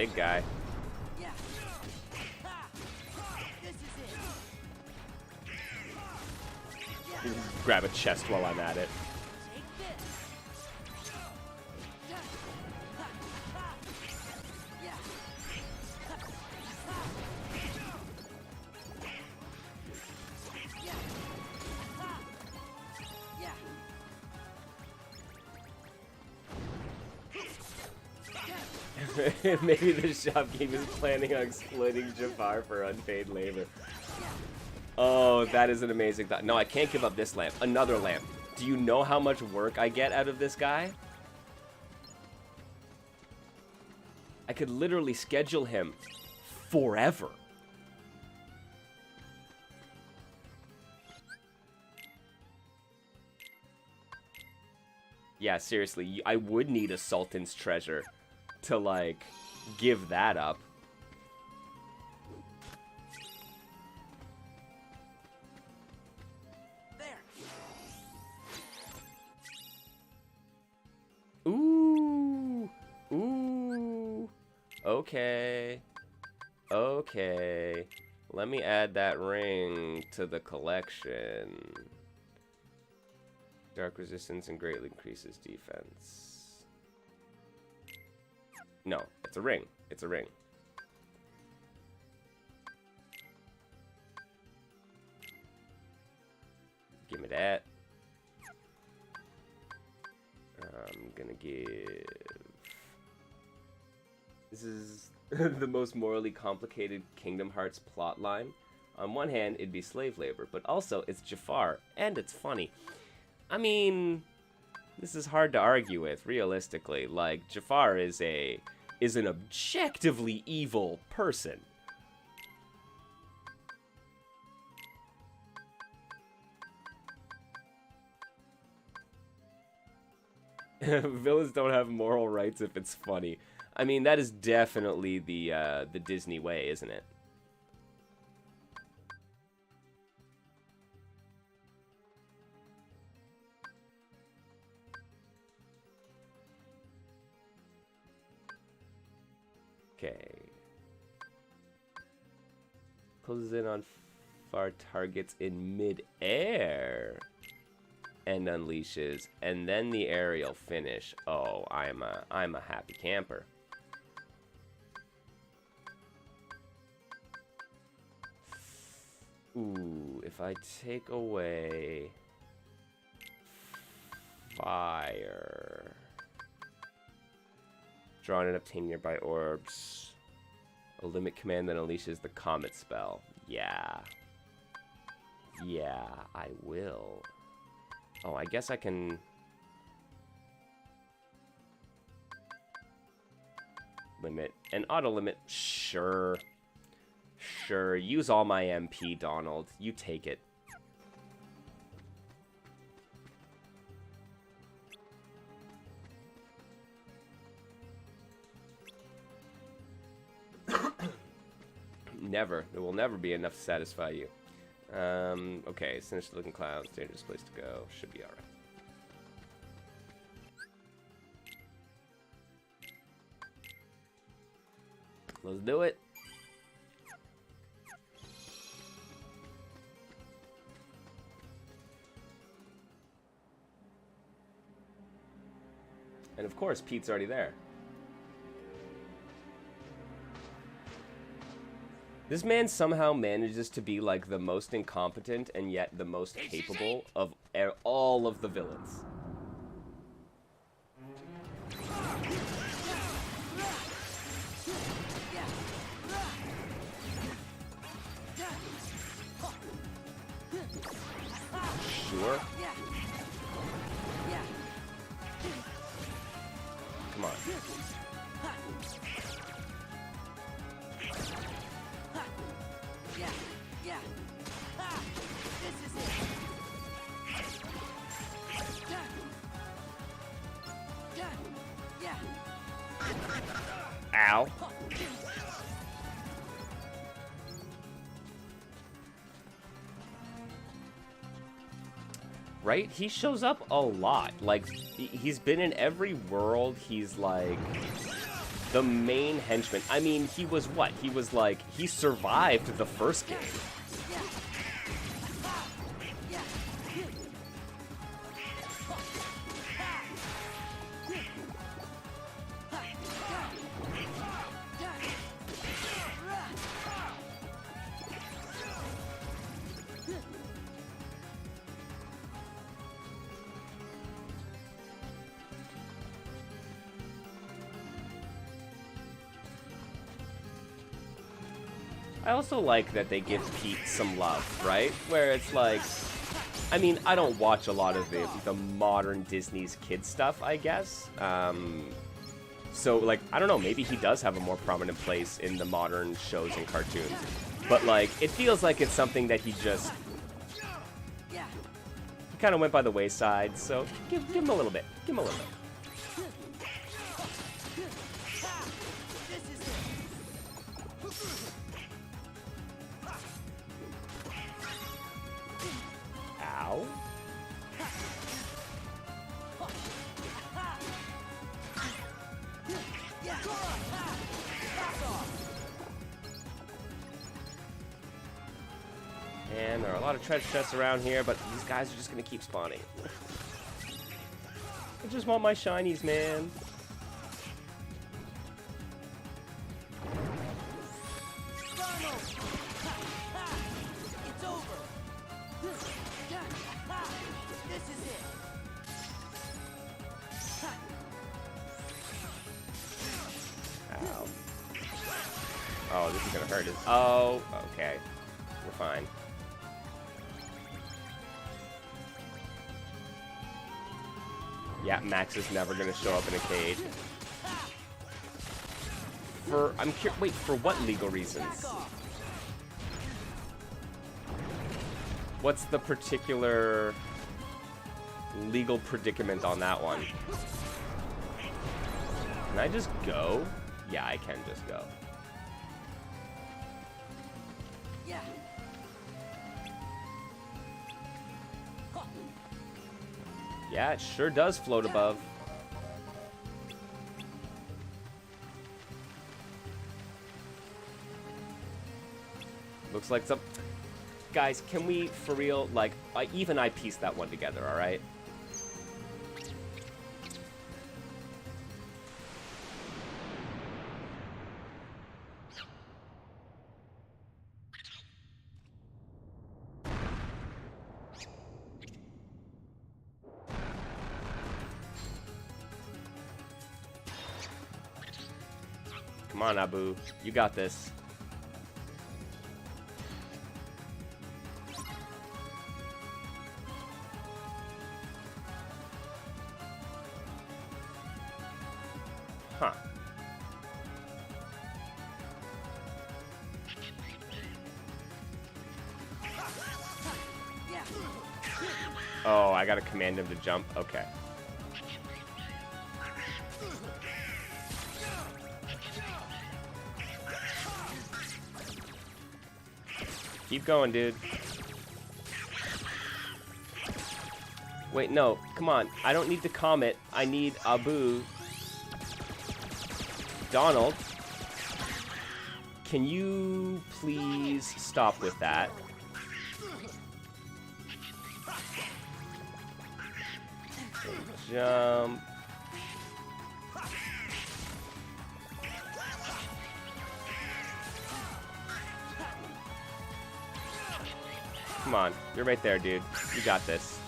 big guy. Yeah. This is it. Grab a chest while I'm at it. Take this. Yeah. Yeah. Maybe the shopkeep is planning on exploiting Jafar for unpaid labor. Oh, that is an amazing thought. No, I can't give up this lamp. Another lamp. Do you know how much work I get out of this guy? I could literally schedule him forever. Yeah, seriously, I would need a Sultan's treasure to, like, give that up. Ooh. Ooh. Okay. Okay. Let me add that ring to the collection. Dark resistance and greatly increases defense. No, it's a ring. It's a ring. Give me that. I'm gonna give... This is the most morally complicated Kingdom Hearts plotline. On one hand, it'd be slave labor, but also it's Jafar, and it's funny. I mean, this is hard to argue with, realistically. Like, Jafar is an objectively evil person. Villains don't have moral rights if it's funny. I mean, that is definitely the Disney way, isn't it? Okay. Closes in on far targets in mid-air. And unleashes, and then the aerial finish. Oh, I'm a happy camper. Ooh, if I take away fire, draw and obtain nearby orbs. A limit command that unleashes the comet spell. Yeah. Yeah, I will. Oh, I guess I can... Limit. And auto-limit. Sure. Sure. Use all my MP, Donald. You take it. Never. There will never be enough to satisfy you. Okay, sinister looking clouds, dangerous place to go. Should be alright. Let's do it. And of course, Pete's already there. This man somehow manages to be like the most incompetent and yet the most capable of all of the villains. Sure. Come on. Yeah. This is it. Yeah. Ow. Right? He shows up a lot. Like, he's been in every world. He's like... the main henchman. I mean, he was what? He was like, he survived the first game. I also like that they give Pete some love, right? Where it's like, I mean, I don't watch a lot of the modern Disney's kid stuff, I guess. So, like, I don't know, maybe he does have a more prominent place in the modern shows and cartoons. But, like, it feels like it's something that he just... He kind of went by the wayside, so give him a little bit. Give him a little bit. Ow. And there are a lot of treasure chests around here, but these guys are just gonna keep spawning. I just want my shinies, man. It's over. This is it. Ow. Oh, this is gonna hurt. Oh, okay. We're fine. Yeah, Max is never gonna show up in a cage. I'm curious. Wait, for what legal reasons? What's the particular legal predicament on that one? Can I just go? Yeah, I can just go. Yeah. Yeah, it sure does float above. Looks like some... Guys, can we, for real, like, even I pieced that one together, alright? Come on, Abu. You got this. Huh. Oh, I gotta command him to jump? Okay. Keep going, dude. Wait, no. Come on. I don't need the comet. I need Abu. Donald. Can you please stop with that? Jump. Come on. You're right there, dude. You got this.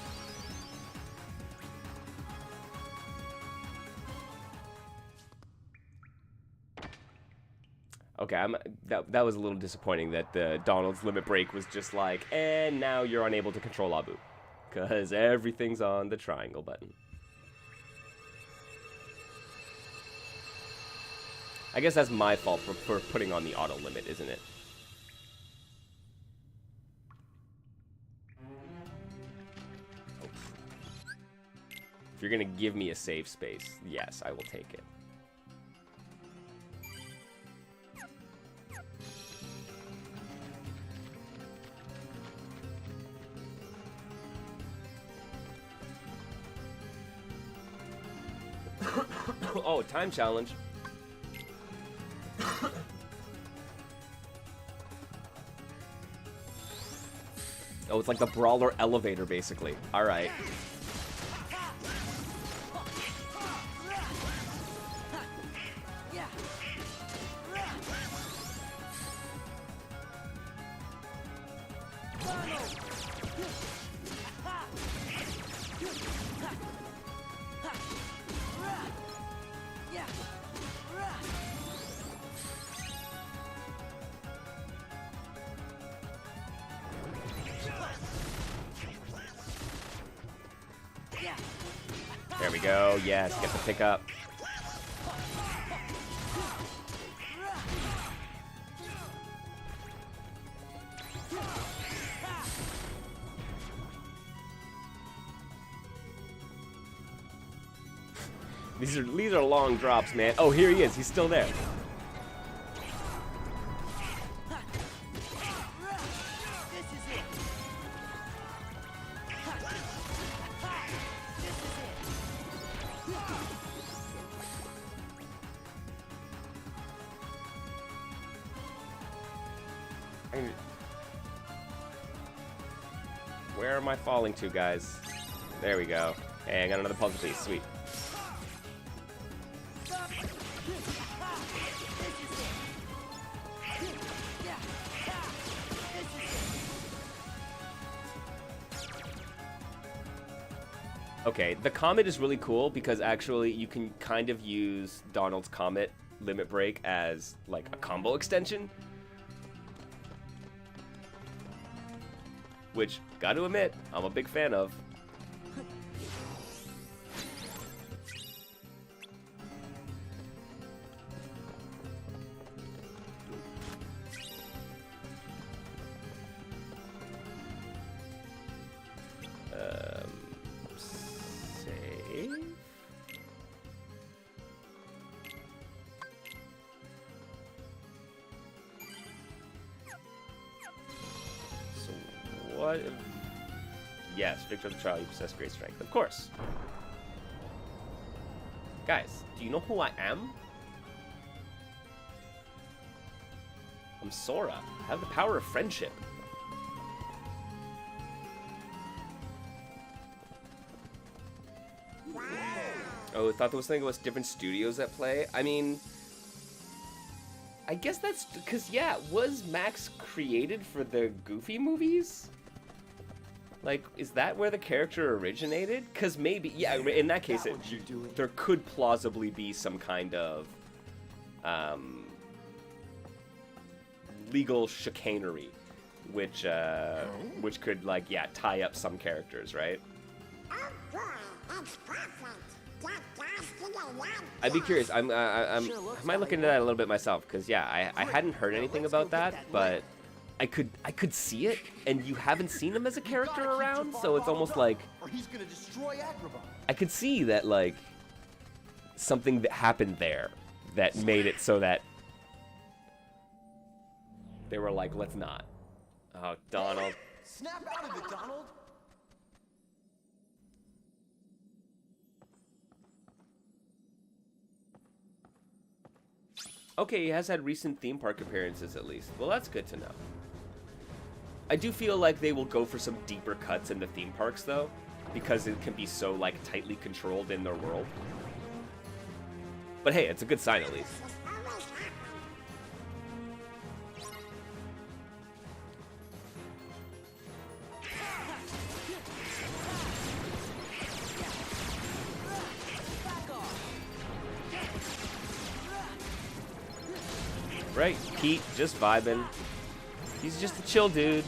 Okay, that was a little disappointing that the Donald's limit break was just like, and now you're unable to control Abu. Because everything's on the triangle button. I guess that's my fault for putting on the auto limit, isn't it? If you're gonna give me a save space, yes, I will take it. Oh, time challenge. Oh, it's like the brawler elevator, basically. All right. There we go. Yes, get the pick up. These are long drops, man. Oh, here he is. He's still there. Where am I falling to, guys? There we go. Hey, I got another puzzle piece. Sweet. Okay, the Comet is really cool because actually you can kind of use Donald's Comet Limit Break as like a combo extension. Which, gotta admit, I'm a big fan of. Save? What? Yes, victor of the trial, you possess great strength. Of course. Guys, do you know who I am? I'm Sora. I have the power of friendship. Oh, I thought there was something about different studios at play. I mean, I guess that's because, yeah, was Max created for the Goofy movies? Like, is that where the character originated? Because maybe, yeah, in that case, there could plausibly be some kind of legal chicanery, which could, like, yeah, tie up some characters, right? I'd be curious. I might look into that a little bit myself, because yeah, I hadn't heard anything about that, but I could see it, and you haven't seen him as a character around, so it's almost like I could see that, like, something that happened there that made it so that they were like, let's not. Oh, Donald. Snap out of it, Donald. Okay, he has had recent theme park appearances at least. Well, that's good to know. I do feel like they will go for some deeper cuts in the theme parks, though, because it can be so, like, tightly controlled in their world. But hey, it's a good sign at least. Right, Pete, just vibing. He's just a chill dude.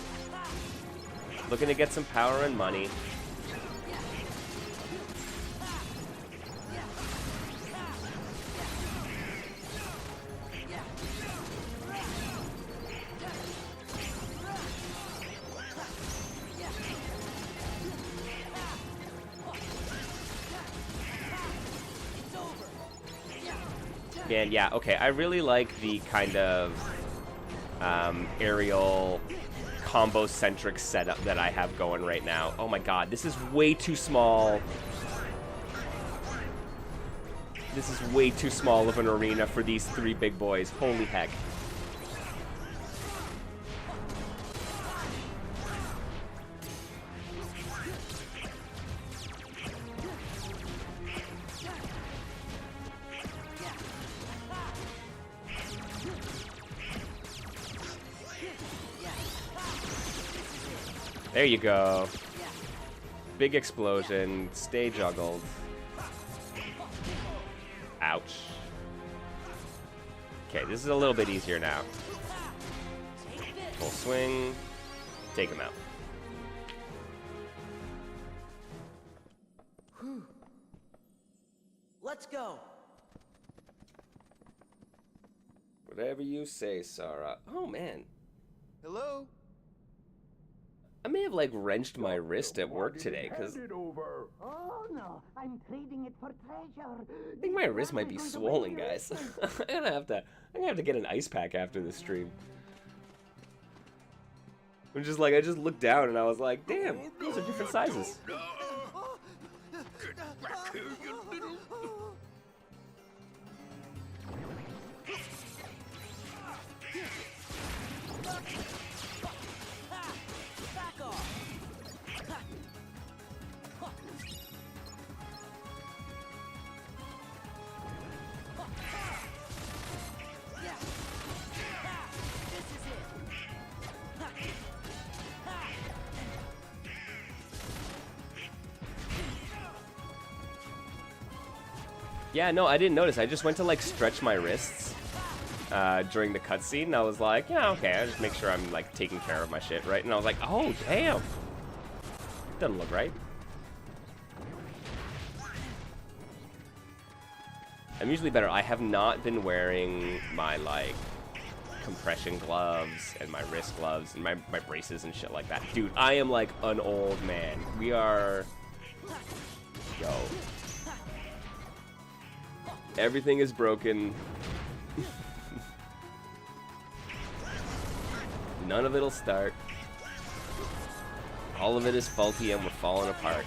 Looking to get some power and money. Man, yeah, okay, I really like the kind of aerial combo-centric setup that I have going right now. Oh my god, this is way too small. This is way too small of an arena for these three big boys. Holy heck. There you go. Big explosion. Stay juggled. Ouch. Okay, this is a little bit easier now. Full swing. Take him out. Let's go. Whatever you say, Sarah. Oh, man. Hello? I may have, like, wrenched my wrist at work today, because Oh no, I'm trading it for treasure. I think my wrist might be swollen, guys. I'm gonna have to get an ice pack after this stream. I'm just like, I just looked down and I was like, damn, those are different sizes. Get back here, you little... Back off. Yeah, no, I didn't notice. I just went to like stretch my wrists during the cutscene, and I was like, yeah, okay, I just make sure I'm like taking care of my shit, right? And I was like, oh, damn. Doesn't look right. I'm usually better. I have not been wearing my like compression gloves and my wrist gloves and my braces and shit like that. Dude, I am like an old man. We are... Yo. Everything is broken. None of it'll start. All of it is faulty and we're falling apart.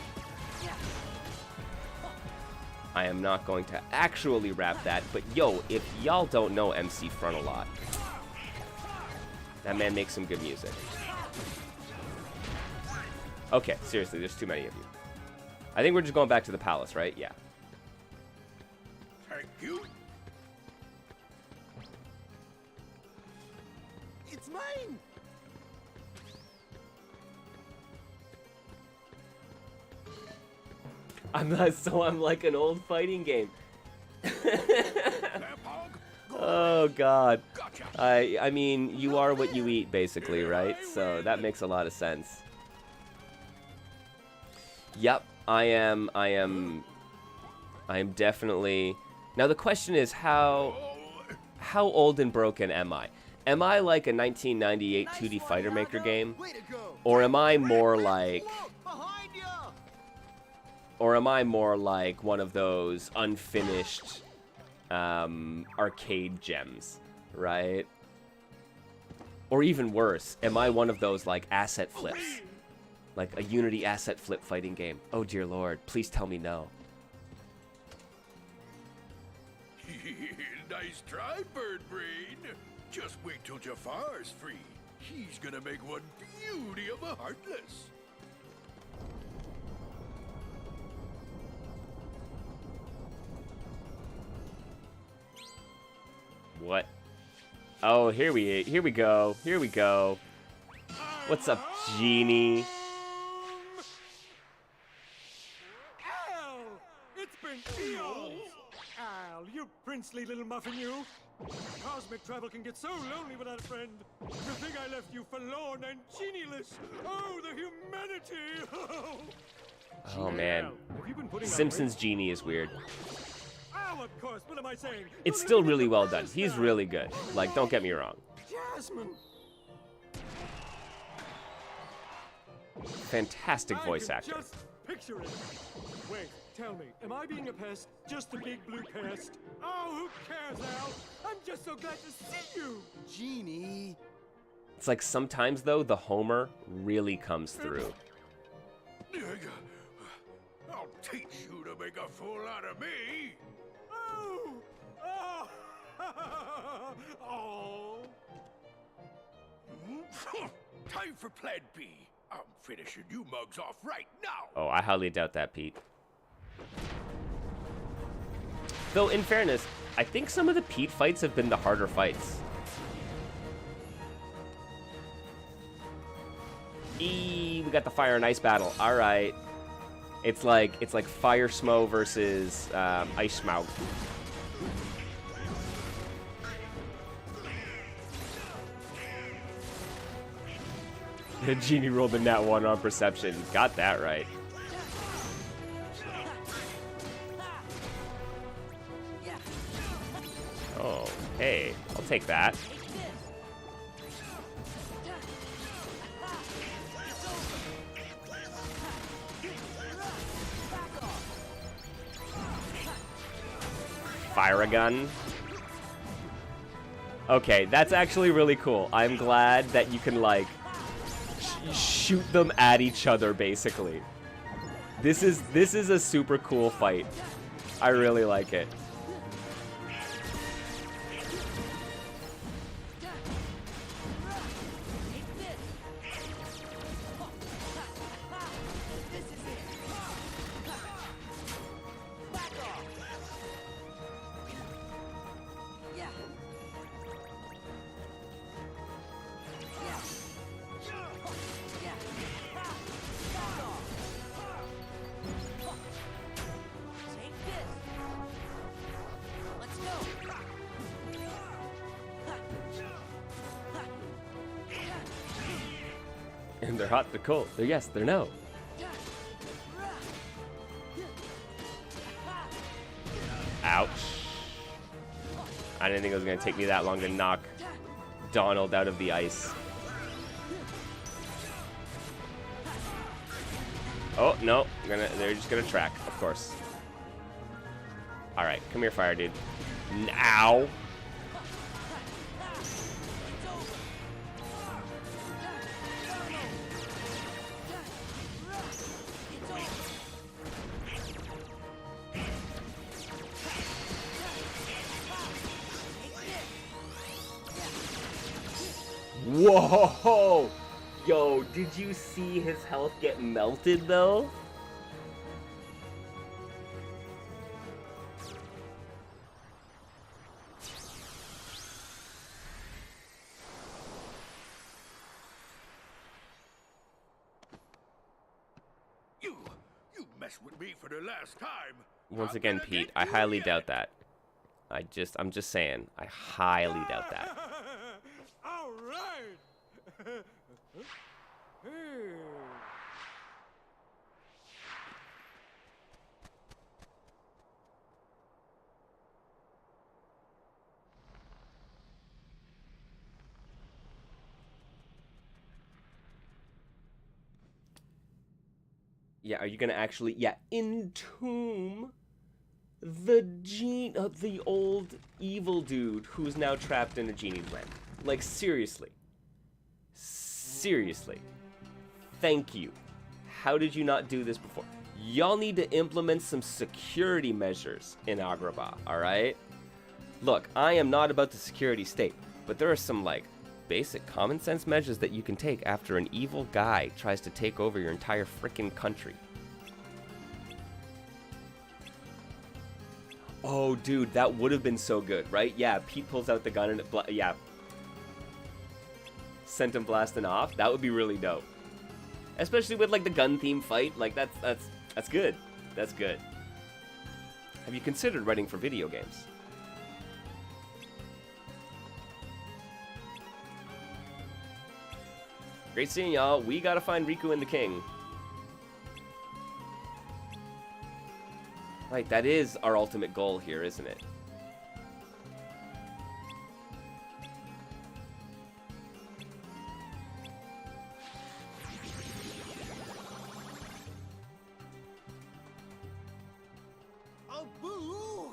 I am not going to actually rap that, but yo, if y'all don't know MC Frontalot, that man makes some good music. Okay, seriously, there's too many of you. I think we're just going back to the palace, right? Yeah. Thank you. It's mine! I'm like an old fighting game. Oh god. I mean, you are what you eat basically, right? So that makes a lot of sense. Yep, I am definitely. Now the question is how old and broken am I? Am I like a 1998 2D Fighter Maker game? Or am I more like one of those unfinished arcade gems, right? Or even worse, am I one of those like asset flips? Like a Unity asset flip fighting game? Oh dear lord, please tell me no. Nice try, Bird Brain. Just wait till Jafar's free. He's gonna make one beauty of a Heartless. What? Oh, here we go. Here we go. What's up, Genie? Al! It's been eons! Al, you princely little muffin, you! Cosmic travel can get so lonely without a friend. To think I left you forlorn and genieless! Oh, the humanity! Oh man. Simpsons Genie is weird. Oh, of course, what am I saying? It's still really well done. He's really good. Like, don't get me wrong. Jasmine! Fantastic voice actor. Just picture it. Wait, tell me, am I being a pest? Just a big blue pest? Oh, who cares, Al? I'm just so glad to see you! Genie! It's like sometimes, though, the Homer really comes through. I'll teach you to make a fool out of me! Oh! Oh! Oh! Time for Plan B. I'm finishing you mugs off right now. Oh, I highly doubt that, Pete. Though, in fairness, I think some of the Pete fights have been the harder fights. We got the fire and ice battle. All right. It's like Fire Smo versus Ice Smaug. The genie rolled a nat 1 on perception. Got that right. Oh, hey, I'll take that. Fire a gun. Okay, that's actually really cool. I'm glad that you can, like, shoot them at each other, basically. This is a super cool fight. I really like it. And they're hot, they're cold. They're yes, they're no. Ouch. I didn't think it was going to take me that long to knock Donald out of the ice. Oh, no. They're just going to track, of course. Alright, come here, fire dude. Now. Whoa! Yo, did you see his health get melted, though? You messed with me for the last time. Once again, Pete, I highly doubt that. I'm just saying, I highly doubt that. All right. Yeah, are you gonna actually, entomb the old evil dude who's now trapped in a genie's land? Like, seriously. Seriously. Thank you. How did you not do this before? Y'all need to implement some security measures in Agrabah, alright? Look, I am not about the security state, but there are some, like, basic common sense measures that you can take after an evil guy tries to take over your entire frickin' country. Oh, dude, that would have been so good, right? Yeah, Pete pulls out the gun and it sent him blasting off. That would be really dope. Especially with, like, the gun theme fight. Like, that's good. That's good. Have you considered writing for video games? Great seeing y'all. We gotta find Riku and the King. Right, that is our ultimate goal here, isn't it? Oh, boo!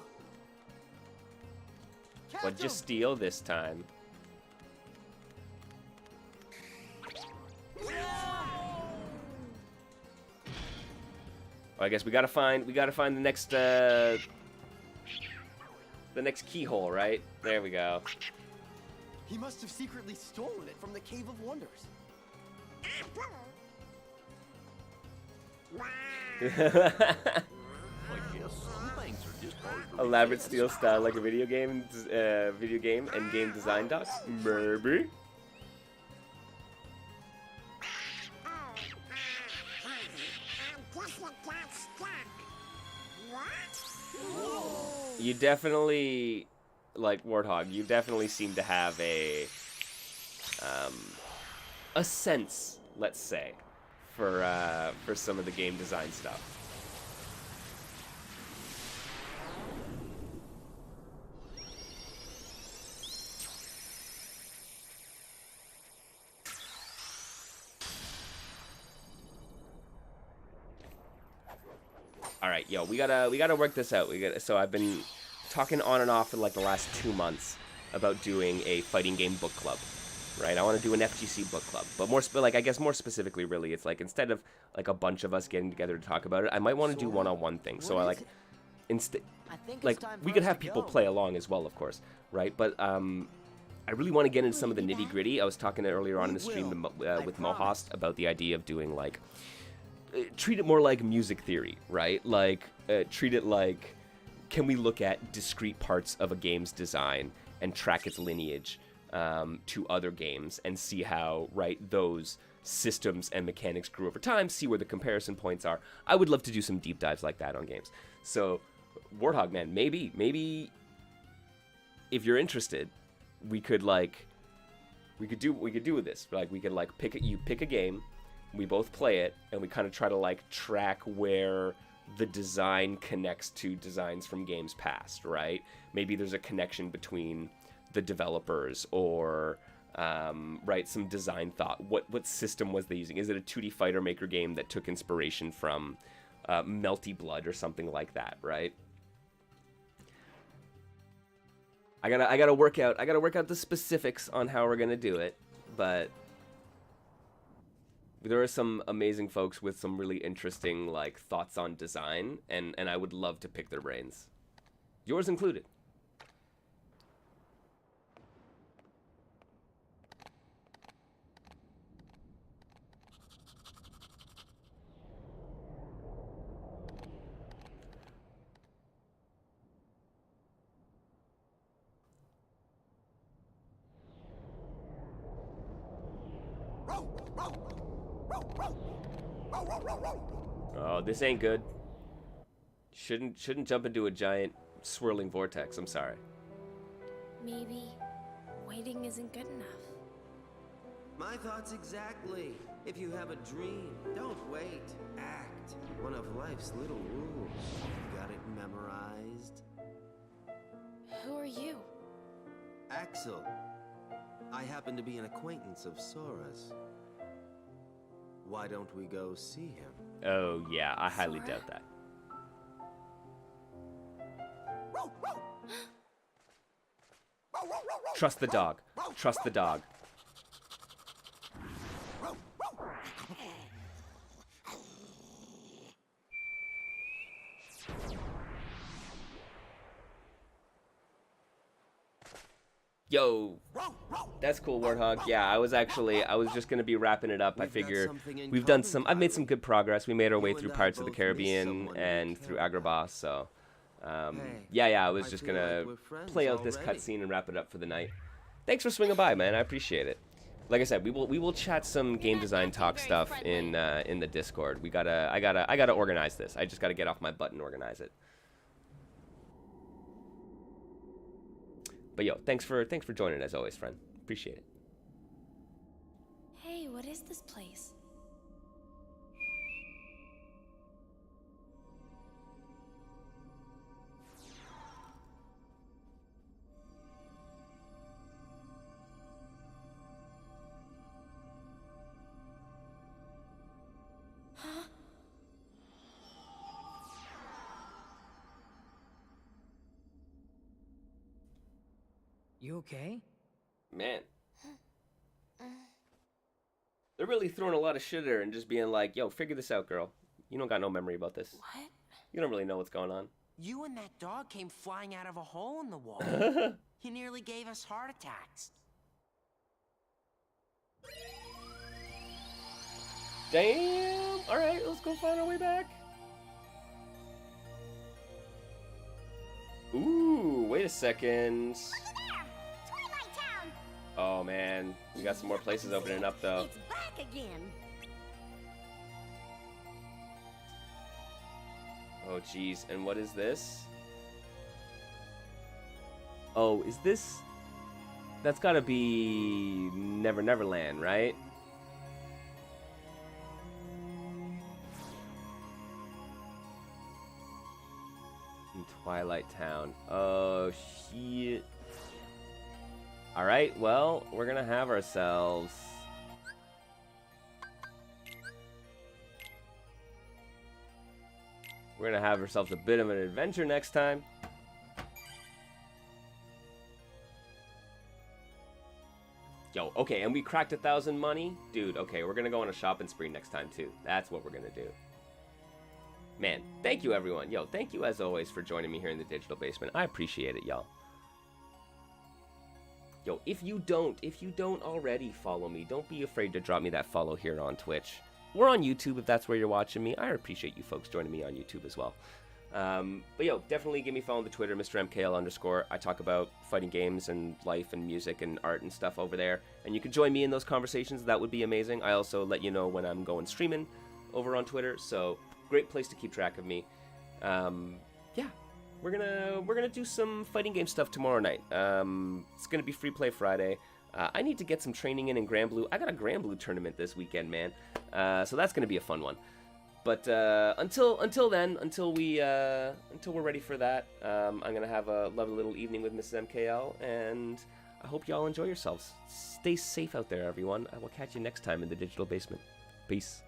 What'd you steal this time? Well, I guess we gotta find the next keyhole, right? There we go. He must have secretly stolen it from the Cave of Wonders. Elaborate steel style like a video game and game design docs. Maybe. guess you got stuck. What? You definitely, like Warthog, you definitely seem to have a sense, let's say, for some of the game design stuff. All right, yo, we gotta work this out. So I've been talking on and off for like the last 2 months about doing a fighting game book club, right? I want to do an FGC book club, but I guess more specifically, really, it's like instead of like a bunch of us getting together to talk about it, I might want to do one-on-one things. So we could have people play along as well, of course, right? But I really want to get into some of the nitty-gritty. I was talking earlier on in the stream with Mohost about the idea of doing like. Treat it more like music theory, right? Like, treat it like, can we look at discrete parts of a game's design and track its lineage to other games and see how, right, those systems and mechanics grew over time, see where the comparison points are. I would love to do some deep dives like that on games. So, Warthog, man, maybe if you're interested, we could do this. Like, we could like pick a game. We both play it, and we kind of try to like track where the design connects to designs from games past, right? Maybe there's a connection between the developers or, right, some design thought. What system was they using? Is it a 2D fighter maker game that took inspiration from Melty Blood or something like that, right? I gotta work out the specifics on how we're gonna do it, but there are some amazing folks with some really interesting like thoughts on design, and I would love to pick their brains, yours included. Oh, this ain't good. Shouldn't jump into a giant swirling vortex. I'm sorry. Maybe waiting isn't good enough. My thoughts exactly. If you have a dream, don't wait. Act. One of life's little rules. Got it memorized? Who are you? Axel. I happen to be an acquaintance of Sora's. Why don't we go see him? Oh, yeah, I highly doubt that. Trust the dog. Trust the dog. Yo, that's cool, Warthog. Yeah, I was just gonna be wrapping it up. I figure I've made some good progress. We made our way through Pirates of the Caribbean and through Agrabah, so, yeah, I was just gonna play out this cutscene and wrap it up for the night. Thanks for swinging by, man. I appreciate it. Like I said, we will chat some game design talk stuff in the Discord. I gotta organize this. I just gotta get off my butt and organize it. But yo, thanks for joining as always, friend. Appreciate it. Hey, what is this place? Huh? You okay? Man. They're really throwing a lot of shit there and just being like, yo, figure this out, girl. You don't got no memory about this. What? You don't really know what's going on. You and that dog came flying out of a hole in the wall. He nearly gave us heart attacks. Damn! Alright, let's go find our way back. Ooh, wait a second. Oh man, we got some more places opening up though. It's back again. Oh, jeez. And what is this? Oh, is this... That's gotta be Never Neverland, right? In Twilight Town. Oh, shit. Alright, well, we're gonna have ourselves... We're gonna have ourselves a bit of an adventure next time. Yo, okay, and we cracked 1,000 money? Dude, okay, we're gonna go on a shopping spree next time, too. That's what we're gonna do. Man, thank you, everyone. Yo, thank you, as always, for joining me here in the Digital Basement. I appreciate it, y'all. Yo, if you don't already follow me, don't be afraid to drop me that follow here on Twitch. We're on YouTube if that's where you're watching me. I appreciate you folks joining me on YouTube as well. But yo, definitely give me a follow on the Twitter, MrMKL_. I talk about fighting games and life and music and art and stuff over there. And you can join me in those conversations. That would be amazing. I also let you know when I'm going streaming over on Twitter. So great place to keep track of me. Yeah, we're gonna do some fighting game stuff tomorrow night. It's gonna be Free Play Friday. I need to get some training in Granblue. I got a Granblue tournament this weekend, man. So that's gonna be a fun one. But until then, until we're ready for that, I'm gonna have a lovely little evening with Mrs. MKL, and I hope y'all enjoy yourselves. Stay safe out there, everyone. I will catch you next time in the Digital Basement. Peace.